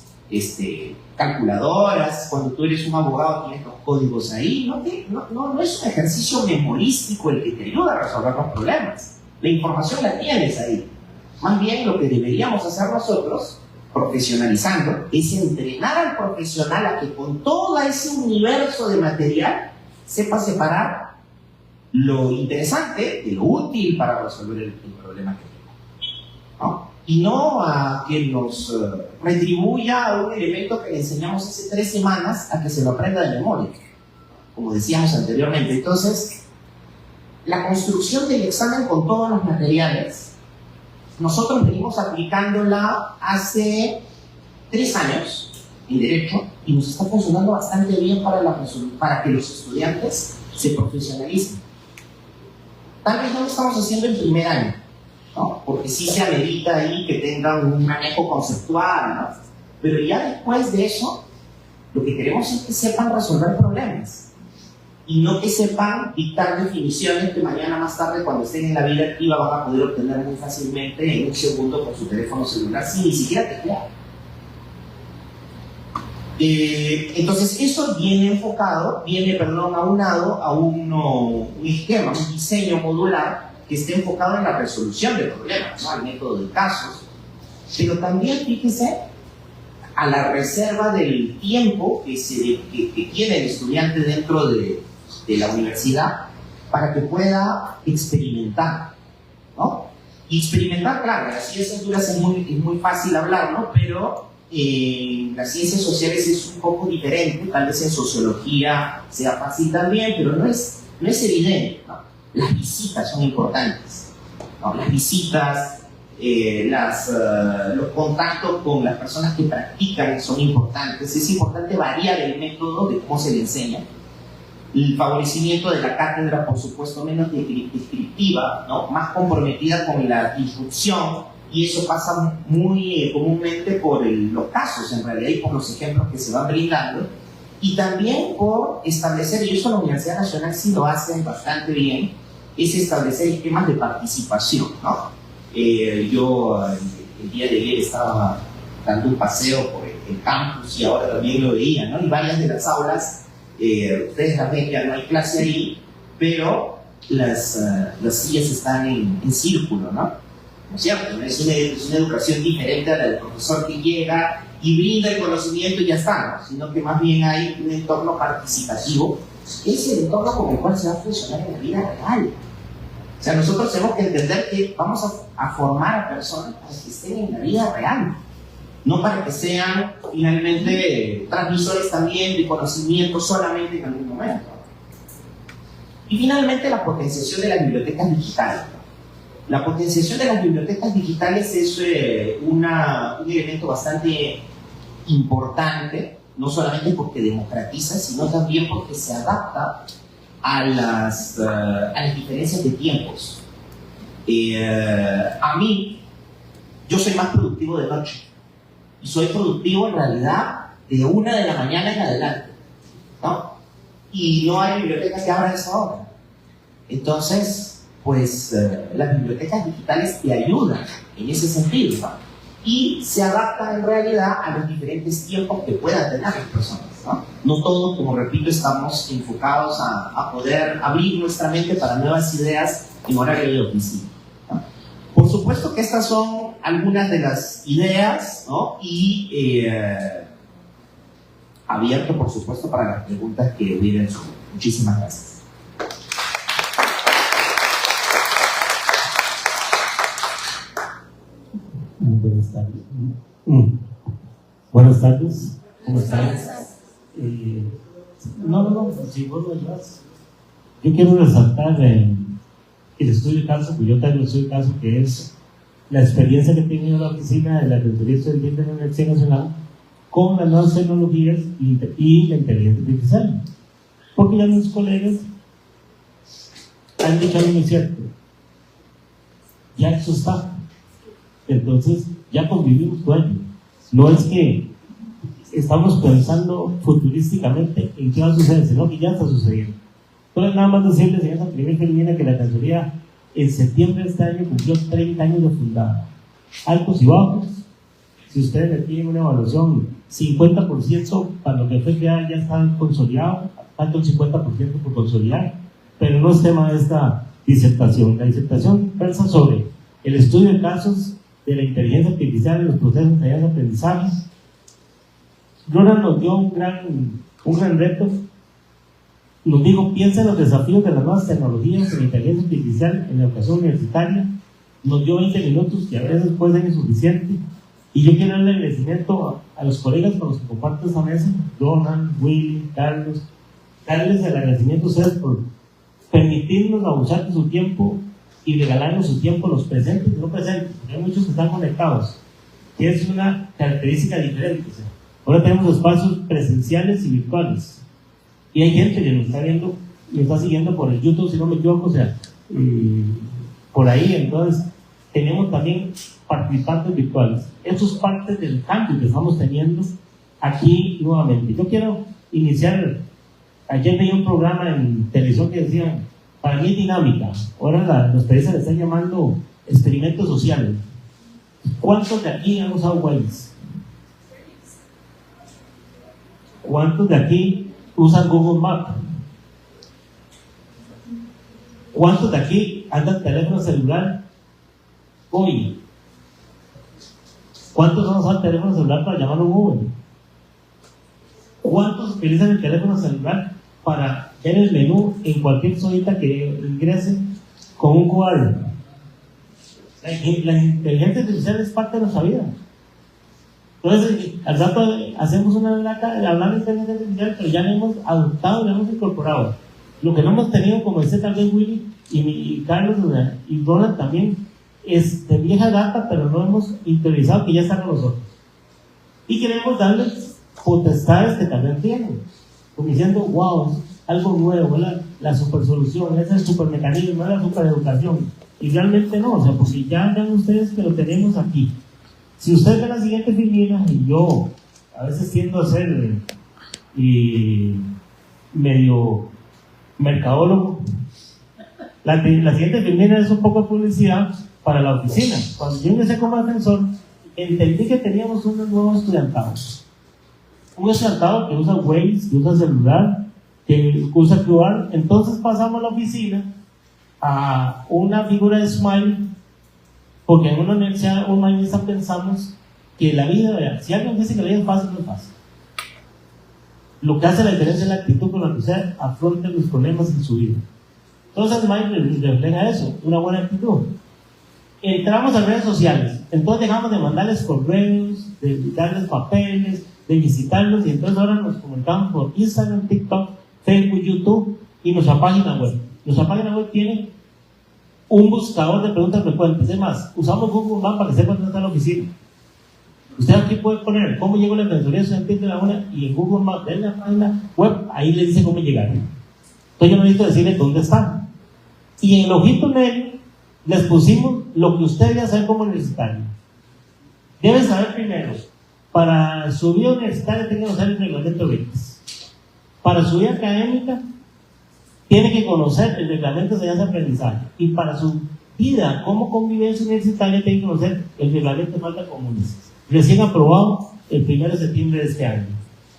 calculadoras, cuando tú eres un abogado tienes los códigos ahí. No es un ejercicio memorístico el que te ayuda a resolver los problemas. La información la tienes ahí. Más bien lo que deberíamos hacer nosotros, profesionalizando, es entrenar al profesional a que con todo ese universo de material sepa separar lo interesante de lo útil para resolver el problema que tiene, ¿no? Y no a que nos retribuya a un elemento que le enseñamos hace 3 semanas a que se lo aprenda de memoria, como decíamos anteriormente. Entonces, la construcción del examen con todos los materiales, nosotros venimos aplicándola hace 3 años en Derecho y nos está funcionando bastante bien para que los estudiantes se profesionalicen. Tal vez no lo estamos haciendo en primer año, ¿no? Porque sí se amerita ahí que tengan un manejo conceptual, ¿no? Pero ya después de eso, lo que queremos es que sepan resolver problemas y no que sepan dictar definiciones que mañana más tarde, cuando estén en la vida activa, van a poder obtener muy fácilmente en un segundo con su teléfono celular sin ni siquiera teclear. Entonces eso viene aunado a un esquema, un diseño modular que esté enfocado en la resolución de problemas, ¿no? Al método de casos, pero también, fíjese, a la reserva del tiempo que tiene el estudiante dentro de la universidad para que pueda experimentar, ¿no? Y experimentar, claro, en las ciencias duras es muy fácil hablar, ¿no? Pero en las ciencias sociales es un poco diferente, tal vez en sociología sea fácil también, pero no es evidente, ¿no? Las visitas son importantes, ¿no? Las visitas, los contactos con las personas que practican son importantes. Es importante variar el método de cómo se le enseña. El favorecimiento de la cátedra, por supuesto, menos descriptiva, ¿no? Más comprometida con la instrucción, y eso pasa muy comúnmente por los casos, en realidad, y por los ejemplos que se van brindando, y también por establecer, y eso la Universidad Nacional sí lo hace bastante bien, es establecer esquemas de participación, ¿no? Yo el día de ayer estaba dando un paseo por el campus y ahora también lo veía, ¿no? Y varias de las aulas, ustedes la ven, ya no hay clase ahí, pero las sillas están en círculo, ¿no? ¿No es cierto? ¿No? Es una educación diferente a la del profesor que llega y brinda el conocimiento y ya está, ¿no? Sino que más bien hay un entorno participativo, que es el entorno con el cual se va a funcionar en la vida real. O sea, nosotros tenemos que entender que vamos a formar a personas para que estén en la vida real, no para que sean finalmente transmisores también de conocimiento solamente en algún momento. Y finalmente la potenciación de las bibliotecas digitales. La potenciación de las bibliotecas digitales es un elemento bastante importante, no solamente porque democratiza, sino también porque se adapta a las diferencias de tiempos. A mí, yo soy más productivo de noche, y soy productivo en realidad de 1 de la mañana en adelante, ¿no? Y no hay bibliotecas que abran a esa hora. Entonces, pues las bibliotecas digitales te ayudan en ese sentido, ¿no? Y se adaptan en realidad a los diferentes tiempos que puedan tener las personas, ¿no? No todos, como repito, estamos enfocados a poder abrir nuestra mente para nuevas ideas en horario de oficina, ¿no? Por supuesto que estas son algunas de las ideas, ¿no? Y abierto, por supuesto, para las preguntas que hubieran. Muchísimas gracias. Buenas tardes. Buenas tardes. ¿Cómo están? No, si vos lo llevas. Yo quiero resaltar el estudio de caso, pues yo tengo el estudio de caso, que es la experiencia que he tenido en la oficina de la Rectoría Estudiantil de la Universidad Nacional con las nuevas tecnologías y la inteligencia artificial. Porque ya mis colegas han dicho algo muy cierto. Ya eso está. Entonces, ya convivimos con ello. No es que estamos pensando futurísticamente en qué va a suceder, sino que ya está sucediendo. Entonces, nada más decirles en esa primera femenina que la Cancillería en septiembre de este año cumplió 30 años de fundada. Altos y bajos. Si ustedes le piden una evaluación, 50% para lo que fue creada ya está consolidado, falta un 50% por consolidar, pero no es tema de esta disertación. La disertación versa sobre el estudio de casos de la inteligencia artificial en los procesos de aprendizaje. Ronald nos dio un gran reto. Nos dijo, piensa en los desafíos de las nuevas tecnologías en la inteligencia artificial en la educación universitaria. Nos dio 20 minutos, que a veces puede ser insuficiente. Y yo quiero darle agradecimiento a los colegas con los que comparto esta mesa, Ronald, Willy, Carlos, darles el agradecimiento a ustedes por permitirnos abusar de su tiempo y regalarnos su tiempo a los presentes y no presentes, porque hay muchos que están conectados, que es una característica diferente. O sea, ahora tenemos espacios presenciales y virtuales, y hay gente que nos está viendo, nos está siguiendo por el YouTube, si no me equivoco, o sea, por ahí. Entonces tenemos también participantes virtuales. Eso es parte del cambio que estamos teniendo aquí nuevamente. Yo quiero iniciar. Ayer veía un programa en televisión que decía, para mí es dinámica. Ahora la experiencia le están llamando experimentos sociales. ¿Cuántos de aquí han usado Waze? ¿Cuántos de aquí usan Google Maps? ¿Cuántos de aquí andan teléfono celular hoy? ¿Cuántos no usan teléfono celular para llamar a un Uber? ¿Cuántos utilizan el teléfono celular para ver el menú en cualquier zona que ingrese con un QR? La inteligencia artificial es parte de nuestra vida. Entonces, al rato hacemos una lata hablando de inteligencia artificial, pero ya la hemos adoptado, la hemos incorporado. Lo que no hemos tenido, como decía también Willy y Carlos y Ronald también, es de vieja data, pero no hemos interiorizado que ya está con nosotros. Y queremos darles potestades que también tienen, como diciendo, wow, algo nuevo, la super solución, ese es el super mecanismo, la super educación. Y realmente no, o sea, porque ya ven ustedes que lo tenemos aquí. Si ustedes ven la siguiente filmina, y yo a veces tiendo a ser medio mercadólogo, la siguiente filmina es un poco de publicidad para la oficina. Cuando yo ingresé como defensor, entendí que teníamos un nuevo estudiantado. Un estudiantado que usa Waze, que usa celular, que usa QR. Entonces pasamos a la oficina a una figura de Smile, porque en una universidad humanista pensamos que la vida, si alguien dice que la vida es fácil, no es fácil. Lo que hace la diferencia es la actitud con la que usted afronta los problemas en su vida. Entonces Smile refleja eso, una buena actitud. Entramos a redes sociales, entonces dejamos de mandarles correos, de darles papeles, de visitarlos, y entonces ahora nos comunicamos por Instagram, TikTok, Facebook, YouTube y nuestra página web. Nuestra página web tiene un buscador de preguntas frecuentes. Es más, usamos Google Maps para que sepa dónde está la oficina. Usted aquí puede poner cómo llegó la Defensoría Estudiantil de la UNA y en Google Maps, en la página web, ahí le dice cómo llegar. Entonces yo no necesito decirle dónde está. Y en el ojito medio les pusimos lo que usted debe saber como universitario. Debe saber primero, para su vida universitaria tiene que conocer el reglamento de becas. Para su vida académica tiene que conocer el reglamento de enseñanza-aprendizaje. Y para su vida como convivencia universitaria tiene que conocer el reglamento de falta comunes, recién aprobado el 1 de septiembre de este año.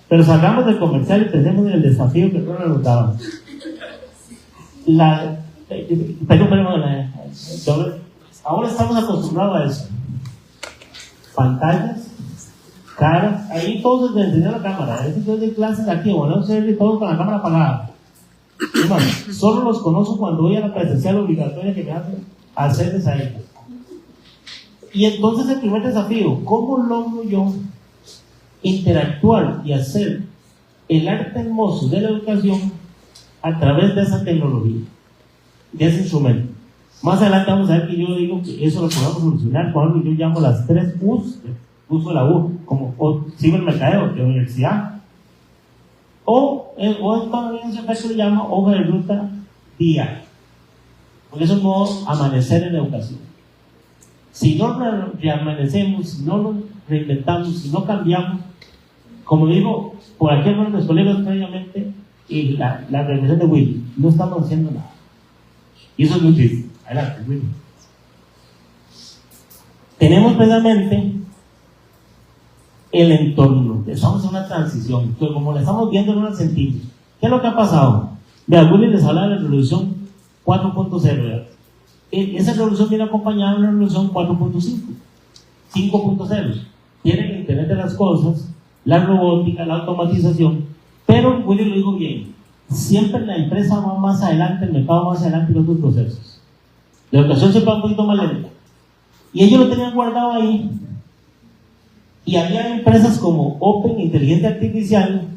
Pero salgamos del comercial y pensemos en el desafío que no nos daba. Ahora estamos acostumbrados a eso. Pantallas, caras, ahí todos les enseñan la cámara. A veces yo doy clases aquí, bueno, ustedes todos con la cámara apagada. Bueno, solo los conozco cuando voy a la presencial obligatoria que me hacen hacerles a ellos. Y entonces el primer desafío, ¿cómo logro yo interactuar y hacer el arte hermoso de la educación a través de esa tecnología, de ese instrumento? Más adelante vamos a ver que yo digo que eso lo podemos solucionar con algo que yo llamo las 3 U's, uso de la U, como cibermercadeo de universidad, o todavía en ese efecto le llama hoja de ruta día, porque eso es un modo amanecer en la educación. Si no reamanecemos, si no nos reinventamos, si no cambiamos, como digo, por aquí algunos de los colegas previamente, y la reflexión de Willy, no estamos haciendo nada. Y eso es muy triste. Adelante, Willy. Tenemos precisamente el entorno, estamos en una transición, que como la estamos viendo en una sentido. ¿Qué es lo que ha pasado? Vea, Willy les habla de la revolución 4.0. Esa revolución viene acompañada de una revolución 4.5, 5.0. Tiene el Internet de las cosas, la robótica, la automatización, pero Willy lo dijo bien, siempre la empresa va más adelante, el mercado más adelante en otros procesos. La educación siempre va un poquito más lenta. Y ellos lo tenían guardado ahí, y había empresas como Open, Inteligencia Artificial,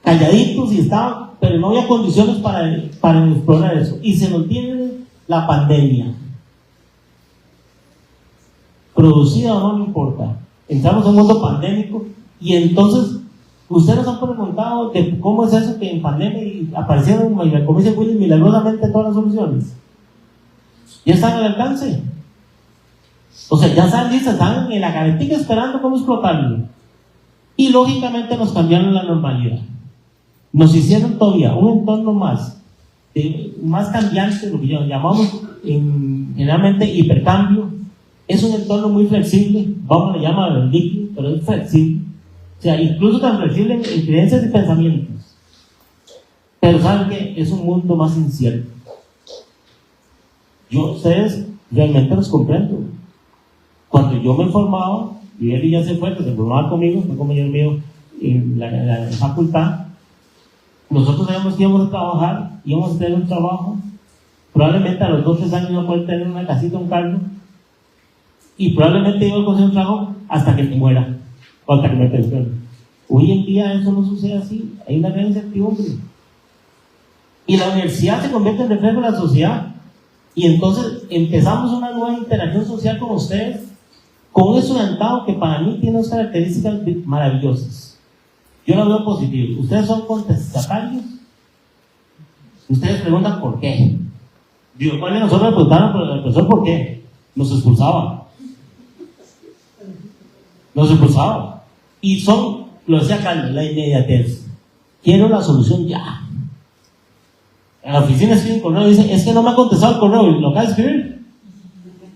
calladitos y estaban, pero no había condiciones para explorar eso. Y se nos viene la pandemia. Producida o no importa. Entramos en un mundo pandémico y entonces ustedes nos han preguntado de cómo es eso que en pandemia aparecieron, como dice Willy, milagrosamente todas las soluciones. Ya están al alcance. O sea, ya están listas, están en la gavetica esperando cómo explotarlo. Y lógicamente nos cambiaron la normalidad. Nos hicieron todavía un entorno más cambiante, lo que llamamos generalmente hipercambio. Es un entorno muy flexible, vamos a llamarlo líquido, pero es flexible. O sea, incluso tan flexible en creencias y pensamientos. Pero saben que es un mundo más incierto. Yo ustedes realmente los comprendo. Cuando yo me formaba, y él ya se fue, que se formaba conmigo, fue compañero mío en la facultad, nosotros sabíamos que íbamos a trabajar, íbamos a tener un trabajo, probablemente a los 2 o 3 años iba a poder tener una casita, un carro, y probablemente iba a conseguir un trabajo hasta que me muera, o hasta que me pensione. Hoy en día eso no sucede así, hay una gran incertidumbre. Y la universidad se convierte en reflejo de la sociedad. Y entonces empezamos una nueva interacción social con ustedes, con un estudiantado que para mí tiene unas características maravillosas. Yo lo veo positivo. Ustedes son contestatarios. Ustedes preguntan por qué. Digo, ¿cuál de nosotros le preguntaron al profesor por qué? Nos expulsaba. Y son, lo decía Carlos, la inmediatez. Quiero la solución ya. En la oficina escribe un correo y dice, es que no me ha contestado el correo, y lo acaba de escribir.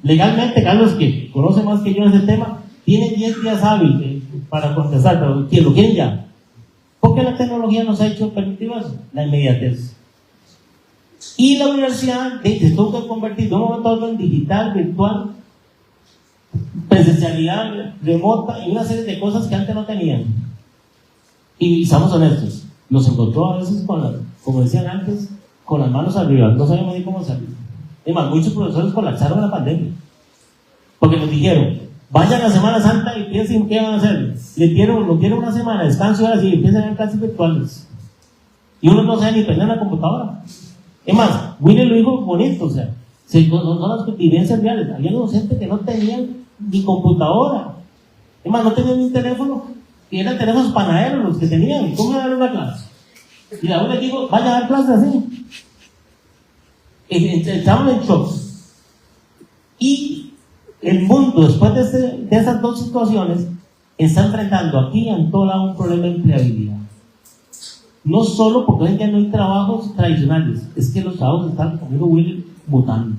Legalmente, Carlos, que conoce más que yo en ese tema, tiene 10 días hábiles para contestar, pero lo quieren ya. ¿Por qué la tecnología nos ha hecho permitir eso? La inmediatez. Y la universidad se tuvo que convertir de un momento a otro en digital, virtual, presencialidad remota y una serie de cosas que antes no tenían. Y seamos honestos, nos encontró a veces como decían antes, con las manos arriba, no sabíamos ni cómo salir. Además, muchos profesores colapsaron la pandemia, porque nos dijeron, vayan a Semana Santa y piensen qué van a hacer. Nos dieron una semana de descanso y ahora sí empiezan a hacer clases virtuales. Y uno no sabe ni prender una computadora. Es más, Willy lo dijo bonito, o sea, son las vivencias reales. Había docentes que no tenían ni computadora. Es más, no tenían ni un teléfono, y eran teléfonos panaderos los que tenían. ¿Cómo iban a dar una clase? Y la UNE dijo, vaya a dar clases así. Estaban en shock. Y el mundo, después de esas dos situaciones, está enfrentando aquí en todo lado un problema de empleabilidad. No solo porque hoy ya no hay trabajos tradicionales, es que los trabajos están, como dijo Willy, mutando.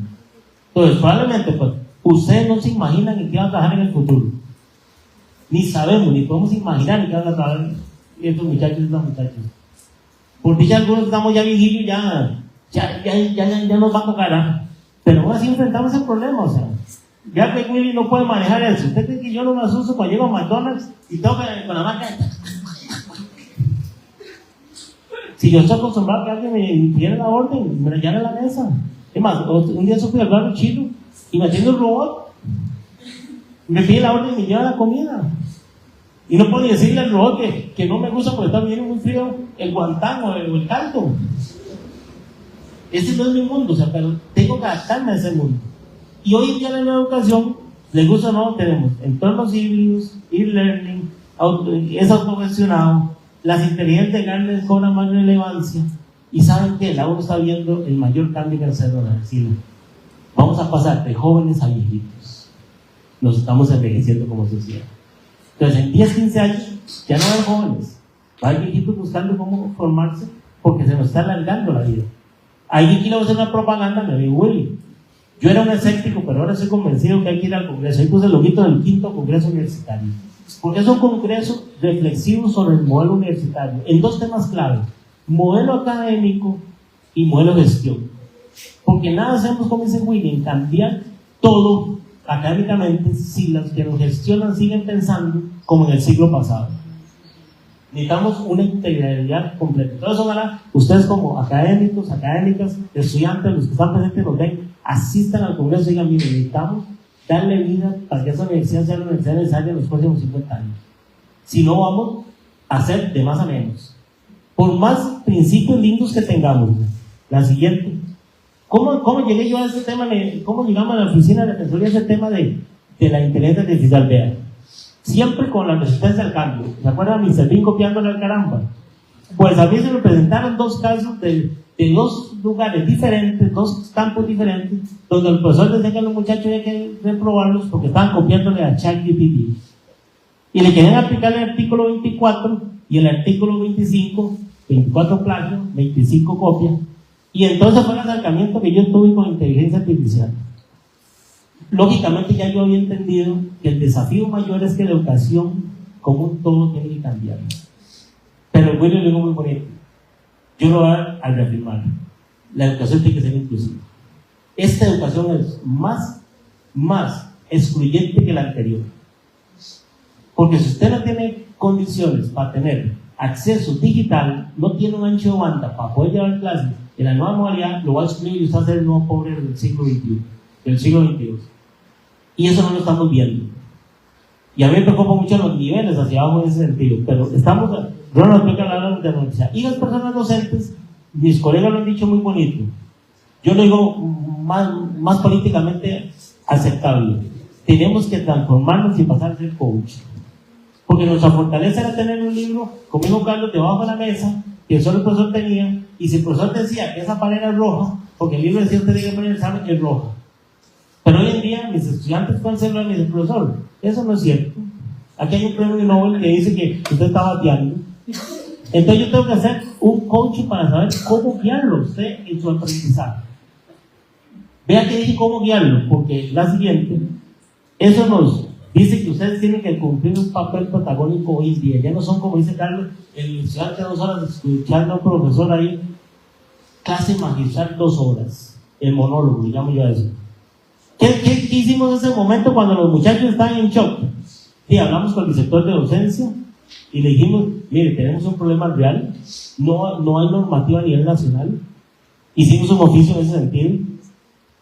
Entonces, probablemente, pues, ustedes no se imaginan en qué van a trabajar en el futuro. Ni sabemos, ni podemos imaginar en qué van a trabajar estos muchachos y estas muchachas. Por dicha, algunos estamos ya viejitos, ya nos va a tocar, ¿eh? Pero aún así enfrentamos el problema, o sea, ya que Willy no puede manejar eso. ¿Usted cree que yo no me asusto cuando llego a McDonald's y tengo que con la máquina? Si yo estoy acostumbrado a que alguien me pidiera la orden, me la lleve a la mesa. Es más, un día supe hablar un chino y me atiende el robot, me pide la orden y me lleva la comida. Y no puedo ni decirle al robot que no me gusta porque está bien muy frío el guantán o el caldo. Ese no es mi mundo, o sea, pero tengo que adaptarme a ese mundo. Y hoy en día en la educación, les gusta o no, tenemos entornos híbridos, e-learning, es autogestionado, las inteligencias grandes cobran más relevancia. Y saben que la UNO está viendo el mayor cambio que hacer en la vecina. Vamos a pasar de jóvenes a viejitos. Nos estamos envejeciendo como sociedad. Entonces, en 10, 15 años, ya no hay jóvenes. Hay viejitos buscando cómo formarse porque se nos está alargando la vida. Ahí quiero hacer una propaganda, me dijo Willy. Yo era un escéptico, pero ahora estoy convencido que hay que ir al Congreso. Ahí puse el loguito del 5º Congreso Universitario. Porque es un congreso reflexivo sobre el modelo universitario, en 2 temas clave: modelo académico y modelo de gestión. Porque nada hacemos, como dice Willy, en cambiar todo académicamente si los que nos gestionan siguen pensando como en el siglo pasado. Necesitamos una integralidad completa. Entonces, ojalá ustedes como académicos, académicas, estudiantes, los que están presentes nos ven, asistan al Congreso y digan, mire, necesitamos darle vida para que esa universidad sea la universidad necesaria en los próximos 50 años. Si no, vamos a hacer de más a menos. Por más principios lindos que tengamos. La siguiente. ¿Cómo llegué yo a ese tema? ¿Cómo llegamos a la oficina de defensoría a ese tema de la inteligencia artificial? Vean. Siempre con la resistencia al cambio. ¿Se acuerdan de Mr. Bean copiándole al caramba? Pues a mí se me presentaron 2 casos de 2 lugares diferentes, 2 campos diferentes, donde el profesor decía que a los muchachos había que reprobarlos porque estaban copiándole a ChatGPT. Y le querían aplicar el artículo 24 y el artículo 25, 24 plagio, 25 copia. Y entonces fue el acercamiento que yo tuve con inteligencia artificial. Lógicamente ya yo había entendido que el desafío mayor es que la educación como un todo tiene que cambiar. Pero el bueno lo digo muy bonito. Yo lo voy a reafirmar. La educación tiene que ser inclusiva. esta educación es más excluyente que la anterior. Porque si usted no tiene condiciones para tener acceso digital, no tiene un ancho de banda para poder llevar clases en la nueva modalidad, lo va a excluir y usted va a ser el nuevo pobre del siglo XXI. Y eso no lo estamos viendo. Y a mí me preocupa mucho los niveles hacia abajo en ese sentido. Pero estamos, yo no explico la de la universidad. Y las personas docentes, mis colegas lo han dicho muy bonito. Yo lo digo más políticamente aceptable. Tenemos que transformarnos y pasar a ser coach. Porque nuestra fortaleza era tener un libro, como dijo Carlos, debajo de la mesa, que solo el profesor tenía, y si el profesor decía que esa palera es roja, porque el libro decía usted tiene que poner el examen, es roja. Pero hoy en día mis estudiantes pueden ser y me dicen, profesor, eso no es cierto. Aquí hay un premio Nobel que dice que usted está bateando. Entonces yo tengo que hacer un coach para saber cómo guiarlo usted en su aprendizaje. Vea que dije cómo guiarlo, porque la siguiente, eso nos dice que ustedes tienen que cumplir un papel protagónico hoy en día. Ya no son, como dice Carlos, el estudiante 2 horas escuchando a un profesor ahí, clase magistral 2 horas, el monólogo, digamos yo eso. ¿Qué hicimos en ese momento cuando los muchachos estaban en shock? Sí, hablamos con el sector de docencia y le dijimos, mire, tenemos un problema real, no hay normativa a nivel nacional. Hicimos un oficio en ese sentido.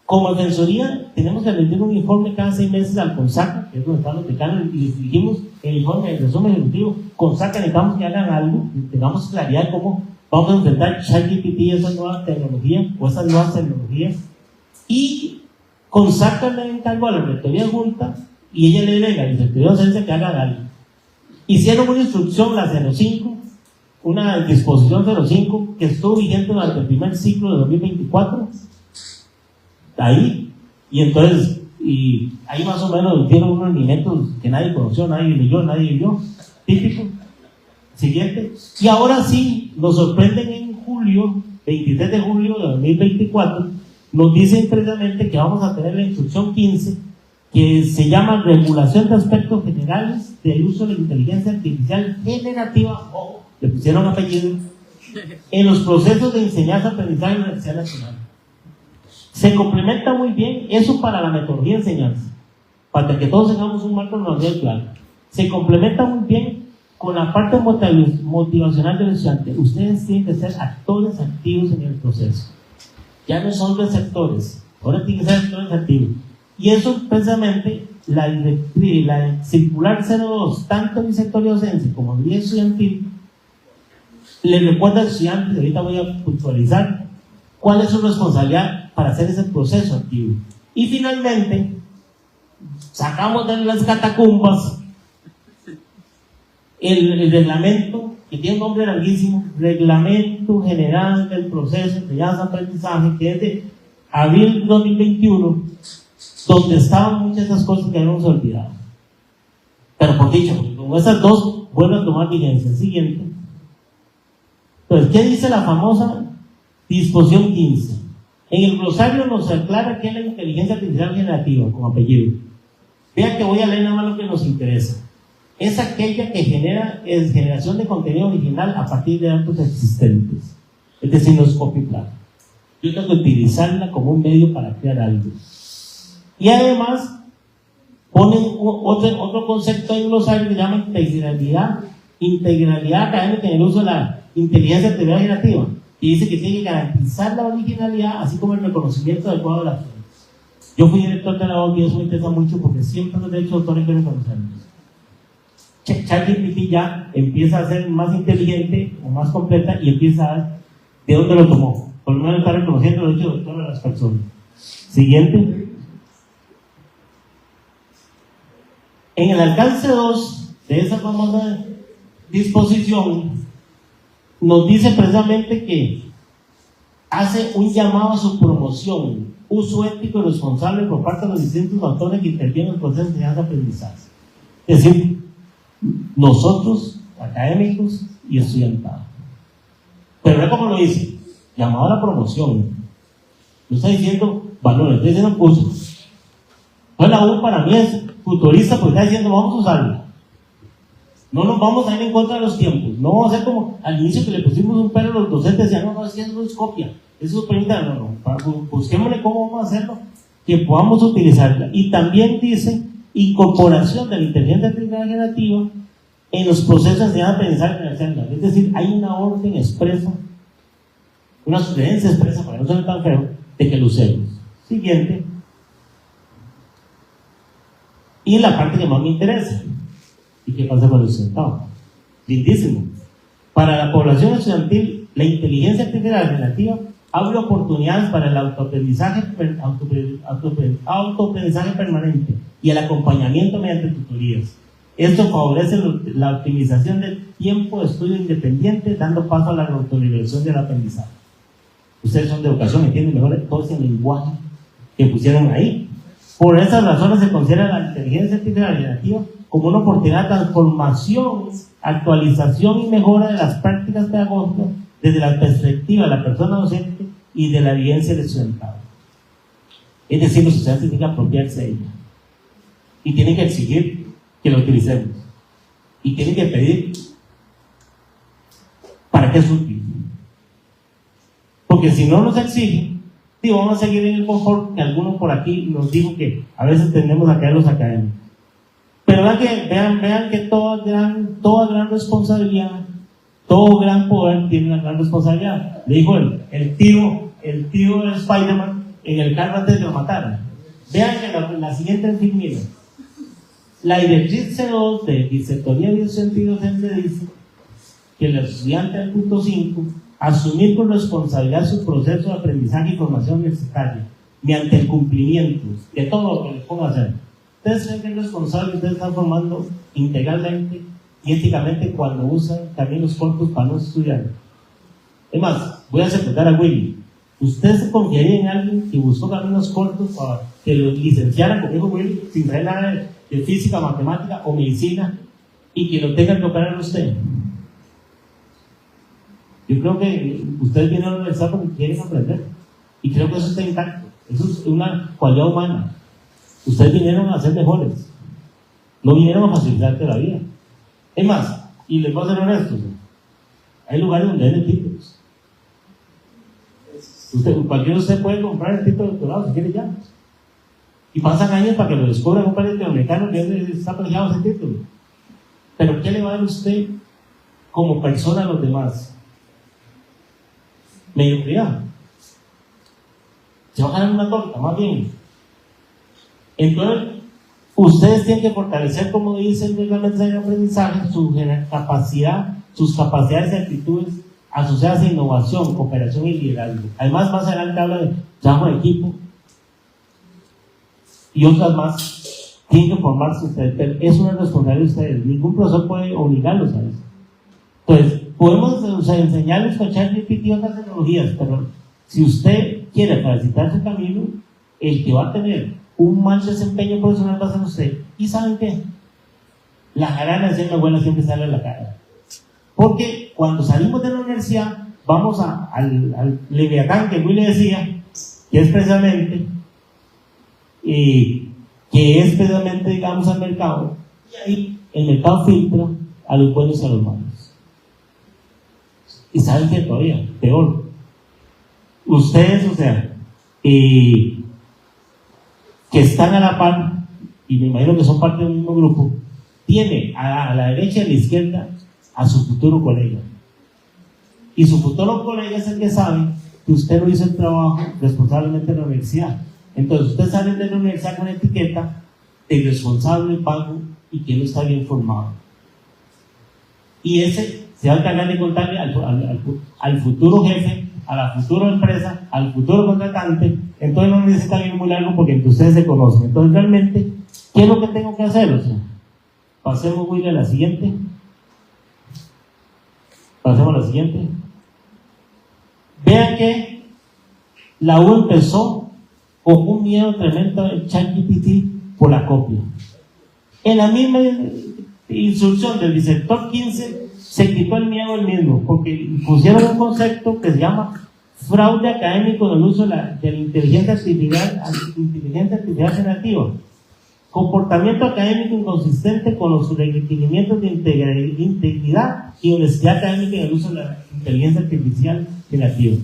Como defensoría, tenemos que rendir un informe cada 6 meses al CONSACA, que es donde están los decanos, y les dijimos el informe, el resumen ejecutivo, CONSACA, necesitamos que hagan algo, tengamos claridad de cómo vamos a enfrentar ChatGPT y esas nuevas tecnologías, y CONSACA le encargó a la rectoría junta, y ella le delega a la Secretaría de Docencia que hagan algo. Hicieron una instrucción, la 05, una disposición 05, que estuvo vigente durante el primer ciclo de 2024, ahí, y entonces, y ahí más o menos dieron unos linetos que nadie conoció, nadie leyó, típico. Siguiente, y ahora sí, nos sorprenden en julio, 23 de julio de 2024, nos dicen precisamente que vamos a tener la instrucción 15, que se llama Regulación de Aspectos Generales del Uso de la Inteligencia Artificial Generativa, o le pusieron apellido, en los procesos de enseñanza-aprendizaje en la Universidad Nacional. Se complementa muy bien eso para la metodología de enseñanza, para que todos tengamos un marco normal claro. Se complementa muy bien con la parte motivacional del estudiante. Ustedes tienen que ser actores activos en el proceso. Ya no son receptores, ahora tienen que ser actores activos. Y eso precisamente, la circular 02, tanto en el sector de docencia como en el estudiantil, le recuerda al estudiante, ahorita voy a puntualizar, cuál es su responsabilidad para hacer ese proceso activo. Y finalmente, sacamos de las catacumbas el reglamento, que tiene un nombre larguísimo, Reglamento General del Proceso de Enseñanza-Aprendizaje, que es de abril de 2021, donde estaban muchas de esas cosas que habíamos olvidado. Pero por dicho, con esas dos vuelven a tomar vigencia. Siguiente. Entonces, ¿qué dice la famosa disposición 15? En el glosario nos aclara que es la inteligencia artificial generativa, con apellido. Vean que voy a leer nada más lo que nos interesa. Es aquella que genera generación de contenido original a partir de datos existentes. Es decir, no es copy-paste. Yo tengo que utilizarla como un medio para crear algo. Y además, ponen otro concepto en el glosario que se llama integralidad académica en el uso de la inteligencia artificial generativa. Y dice que tiene que garantizar la originalidad, así como el reconocimiento adecuado de la fuente. Yo fui director de la ONU y eso me interesa mucho porque siempre los derechos de autor hay que reconocerlos. ChatGPT ya empieza a ser más inteligente o más completa y empieza a ver de dónde lo tomó. Por lo menos está reconociendo los derechos de autor de las personas. Siguiente. En el alcance 2 de esa famosa disposición, nos dice precisamente que hace un llamado a su promoción, uso ético y responsable por parte de los distintos autores que intervienen en el proceso de enseñanza-aprendizaje. Es decir, nosotros, académicos y estudiantado. Pero ve cómo lo dice, llamado a la promoción. No está diciendo valores, está diciendo cursos. Entonces la U para mí es futurista porque está diciendo vamos a usarlo. No nos vamos a ir en contra de los tiempos. No vamos a hacer como al inicio que le pusimos un pero a los docentes, decían, no, es que eso no es copia. Eso permite, busquémosle cómo vamos a hacerlo, que podamos utilizarla. Y también dice incorporación de la inteligencia artificial generativa en los procesos de aprendizaje general. Es decir, hay una orden expresa, una sugerencia expresa, para que no suene tan feo, de que lo usemos. Siguiente. Y la parte que más me interesa. ¿Y qué pasa con el estudiantado? Lindísimo. Para la población estudiantil, la inteligencia artificial generativa abre oportunidades para el autoaprendizaje permanente y el acompañamiento mediante tutorías. Esto favorece la optimización del tiempo de estudio independiente, dando paso a la autorregulación del aprendizaje. Ustedes son de educación, entienden mejor todo ese lenguaje que pusieron ahí. Por esas razones se considera la inteligencia artificial generativa como una oportunidad de transformación, actualización y mejora de las prácticas pedagógicas desde la perspectiva de la persona docente y de la vivencia del estudiantado. Es decir, los estudiantes tienen que apropiarse de ella y tienen que exigir que lo utilicemos y tienen que pedir para qué es útil, porque si no nos exigen, vamos a seguir en el confort que algunos por aquí nos dijo que a veces tendemos a caer los académicos. Pero vean que toda gran responsabilidad, todo gran poder tiene una gran responsabilidad. Le dijo el tío de Spider-Man en el carro antes de lo mataran. Vean que la siguiente enfermera, la directriz C2 de Vicertoría de Sentido Docente dice que el estudiante del punto 5 asumir con responsabilidad su proceso de aprendizaje y formación universitaria mediante el cumplimiento de todo lo que les ponga a hacer. Ustedes creen que es responsable, ustedes están formando integralmente y éticamente cuando usan caminos cortos para no estudiar. Es más, voy a secretar a Willy. ¿Usted se confiaría en alguien que buscó caminos cortos para que lo licenciara conmigo, Willy, sin saber nada de física, matemática o medicina y que lo tenga que operar a usted? Yo creo que ustedes vienen a la universidad porque quieren aprender y creo que eso está intacto. Eso es una cualidad humana. Ustedes vinieron a ser mejores, no vinieron a facilitarte la vida. Es más, y les voy a ser honestos, hay lugares donde hay títulos. Cualquiera de ustedes puede comprar el título de doctorado si quiere ya. Y pasan años para que lo descubra un par de americanos que está plagiado ese título. Pero ¿qué le va a dar usted como persona a los demás? Mediocridad. Se va a ganar una torta, más bien. Entonces, ustedes tienen que fortalecer, como dice el reglamento de aprendizaje, sus capacidades y actitudes asociadas a innovación, cooperación y liderazgo. Además, más adelante habla de trabajo de equipo y otras más. Tienen que formarse ustedes, pero es una responsabilidad de ustedes. Ningún profesor puede obligarlos a eso. Entonces, podemos enseñarles con ChatGPT y otras tecnologías, pero si usted quiere facilitar su camino, el que va a tener un mal desempeño profesional va a ser usted. ¿Y saben qué? La jarana de ser buena siempre sale a la cara. Porque cuando salimos de la universidad, vamos al Leviatán que Will le decía, que es precisamente, digamos, al mercado, y ahí el mercado filtra a los buenos y a los malos. Y saben que todavía, peor, ustedes, que están a la par, y me imagino que son parte del mismo grupo, tiene a la derecha y a la izquierda a su futuro colega. Y su futuro colega es el que sabe que usted no hizo el trabajo responsablemente en la universidad. Entonces usted sale de la universidad con etiqueta de irresponsable, pago y que no está bien formado. Y ese se va a encargar de contarle al futuro jefe, a la futura empresa, al futuro contratante. Entonces no necesita ir muy largo porque entre ustedes se conocen. Entonces realmente, ¿qué es lo que tengo que hacer? Pasemos, Willy, a la siguiente. Pasemos a la siguiente. Vean que la U empezó con un miedo tremendo de ChatGPT por la copia. En la misma instrucción del Disector 15 se quitó el miedo del mismo, porque pusieron un concepto que se llama fraude académico en el uso de la inteligencia artificial generativa. Comportamiento académico inconsistente con los requerimientos de integridad y honestidad académica en el uso de la inteligencia artificial generativa.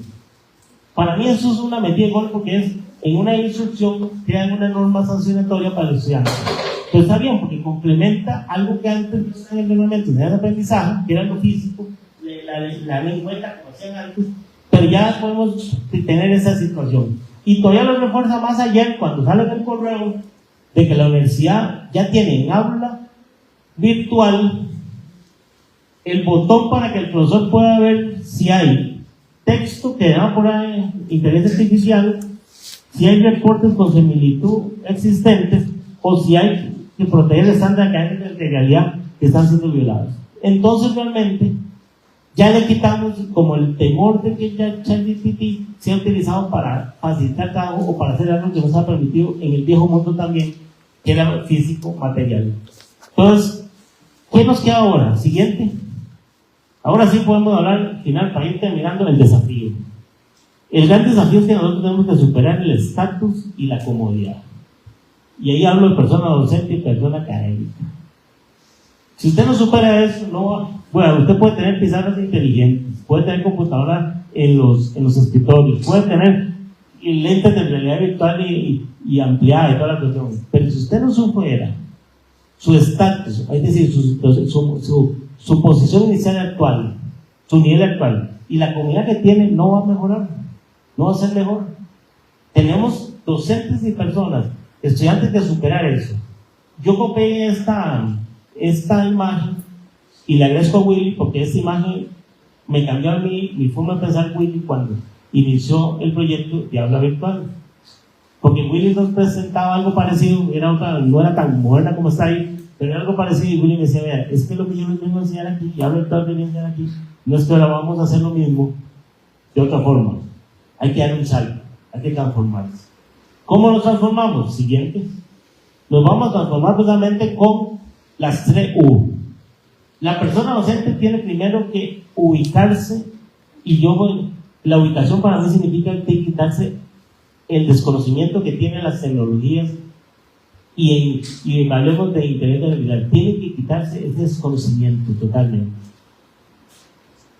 Para mí eso es una metida de gol porque es en una instrucción crean una norma sancionatoria para el estudiante. Pero está bien porque complementa algo que antes no estaba en el reglamento de aprendizaje, que era lo físico, la lengüeta como hacían antes, pero ya podemos tener esa situación. Y todavía lo refuerza más ayer cuando sale del correo de que la universidad ya tiene en aula virtual el botón para que el profesor pueda ver si hay texto que da por ahí inteligencia artificial, si hay reportes con similitud existentes o si hay que proteger el estándar académico de legalidad que están siendo violados. Entonces realmente ya le quitamos como el temor de que ya ChatGPT sea utilizado para facilitar trabajo o para hacer algo que no se ha permitido en el viejo mundo también, que era físico material. Entonces, ¿qué nos queda ahora? Siguiente. Ahora sí podemos hablar al final para ir terminando el desafío. El gran desafío es que nosotros tenemos que superar el estatus y la comodidad. Y ahí hablo de persona docente y persona académica. Si usted no supera eso, no va. Bueno, usted puede tener pizarras inteligentes, puede tener computadora en los escritorios, puede tener lentes de realidad virtual y ampliada y toda la cuestión. Pero si usted no supera su estatus, es decir, su posición inicial actual, su nivel actual, y la comunidad que tiene no va a mejorar, no va a ser mejor. Tenemos docentes y personas, estudiantes que superar eso. Yo copié esta imagen y le agradezco a Willy porque esta imagen me cambió a mí mi forma de pensar Willy cuando inició el proyecto de aula virtual. Porque Willy nos presentaba algo parecido, no era tan moderna como está ahí, pero era algo parecido y Willy me decía, vea, es que lo que yo les vengo a enseñar aquí, y aula virtual que les enseñar aquí, no es que ahora vamos a hacer lo mismo de otra forma. Hay que dar un salto, hay que transformarse. ¿Cómo nos transformamos? Siguiente. Nos vamos a transformar precisamente con las 3 U. La persona docente tiene primero que ubicarse, y la ubicación para mí significa que quitarse el desconocimiento que tienen las tecnologías y hablemos de inteligencia artificial. Tiene que quitarse ese desconocimiento totalmente.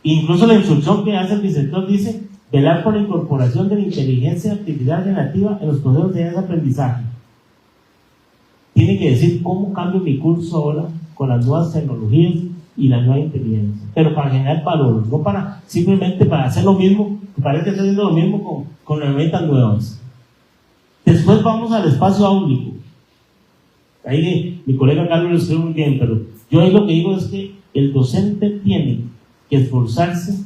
Incluso la instrucción que hace el vicerrector dice velar por la incorporación de la inteligencia artificial generativa en los procesos de aprendizaje. Tiene que decir cómo cambio mi curso ahora con las nuevas tecnologías y la nueva inteligencia, pero para generar valor, no para simplemente para hacer lo mismo, que parece que está haciendo lo mismo con herramientas nuevas. Después vamos al espacio áulico. Ahí mi colega Carlos lo escribe muy bien, pero yo ahí lo que digo es que el docente tiene que esforzarse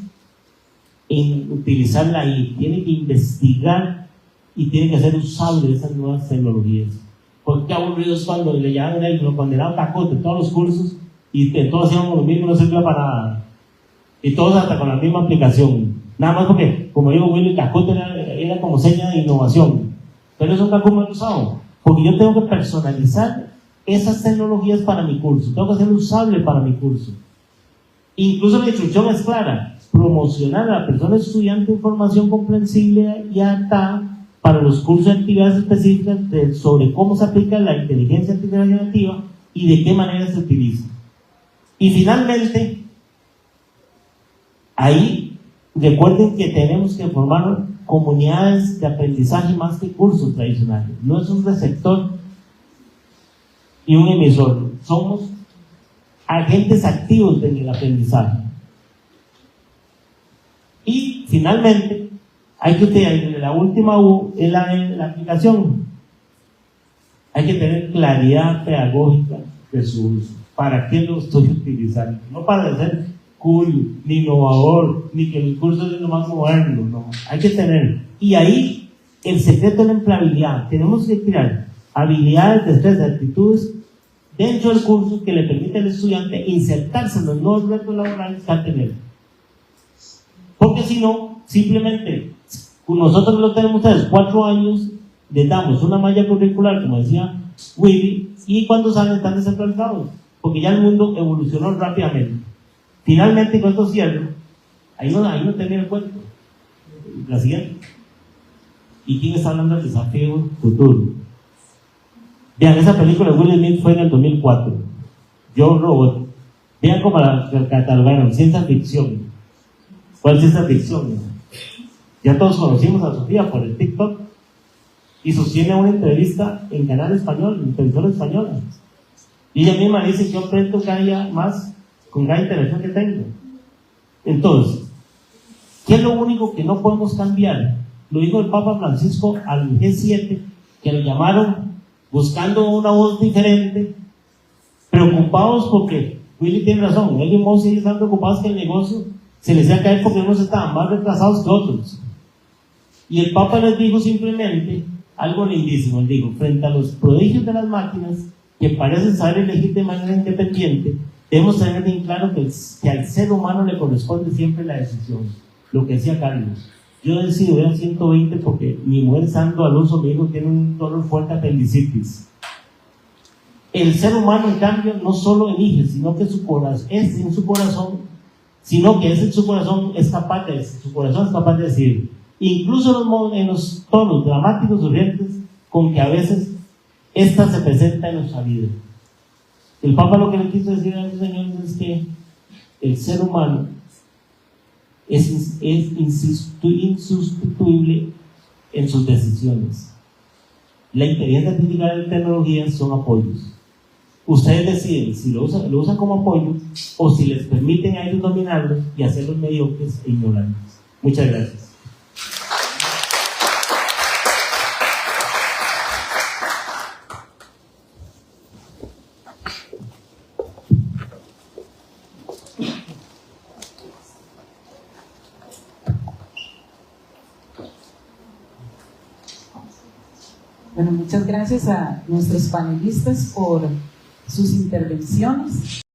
en utilizar la AI, tiene que investigar y tiene que hacer usable esas nuevas tecnologías. Porque qué aburrido es cuando le llaman a él, lo condenaron tacote todos los cursos y todos hacíamos lo mismo, no servía para nada. Y todos hasta con la misma aplicación. Nada más porque, como digo, Willy, tacote era como seña de innovación. Pero eso nunca como he usado. Porque yo tengo que personalizar esas tecnologías para mi curso. Tengo que hacerlo usable para mi curso. Incluso la instrucción es clara. Promocionar a la persona estudiante información comprensible y adaptada para los cursos de actividades específicas sobre cómo se aplica la inteligencia artificial generativa y de qué manera se utiliza. Y finalmente, ahí recuerden que tenemos que formar comunidades de aprendizaje más que cursos tradicionales. No es un receptor y un emisor. Somos agentes activos en el aprendizaje. Y finalmente, hay que tener la última U en la aplicación. Hay que tener claridad pedagógica de su uso. ¿Para qué lo estoy utilizando? No para ser cool, ni innovador, ni que el curso es lo más moderno, no. Hay que tener. Y ahí el secreto es la empleabilidad. Tenemos que crear habilidades, destrezas, actitudes dentro del curso que le permite al estudiante insertarse en los nuevos retos laborales que va a tener. Porque si no, simplemente nosotros lo tenemos ustedes 4 años, les damos una malla curricular, como decía Willy, y cuando salen están desactualizados, porque ya el mundo evolucionó rápidamente. Finalmente, con esto cierro, ahí no termina el cuento. La siguiente. ¿Y quién está hablando del desafío futuro? Vean, esa película de Will Smith fue en el 2004. Yo Robot. Vean cómo la catalogaron, ciencia ficción. ¿Cuál es ciencia ficción? Ya todos conocimos a Sofía por el TikTok y sostiene una entrevista en canal español, en televisor español. Y ella misma dice: yo aprendo cada día más con cada interacción que tengo. Entonces, ¿qué es lo único que no podemos cambiar? Lo dijo el Papa Francisco al G7, que lo llamaron buscando una voz diferente, preocupados porque Willy tiene razón, él y Mossi están preocupados que el negocio se les iba a caer porque unos estaban más retrasados que otros. Y el Papa les dijo simplemente algo lindísimo. Él dijo: frente a los prodigios de las máquinas que parecen saber elegir de manera independiente, debemos tener bien claro que al ser humano le corresponde siempre la decisión. Lo que decía Carlos: yo decido ir al 120 porque mi mujer Sandro Alonso me dijo que tiene un dolor fuerte de apendicitis. El ser humano, en cambio, no solo elige, sino que su corazón es en su corazón, sino que es en su corazón es capaz de decir, incluso en los tonos dramáticos urgentes con que a veces esta se presenta en nuestra vida. El Papa lo que le quiso decir a los señores es que el ser humano es insustituible en sus decisiones. La inteligencia artificial y la tecnología son apoyos. Ustedes deciden si lo usan como apoyo o si les permiten a ellos dominarlos y hacerlos mediocres e ignorantes. Muchas gracias. Bueno, muchas gracias a nuestros panelistas por sus intervenciones.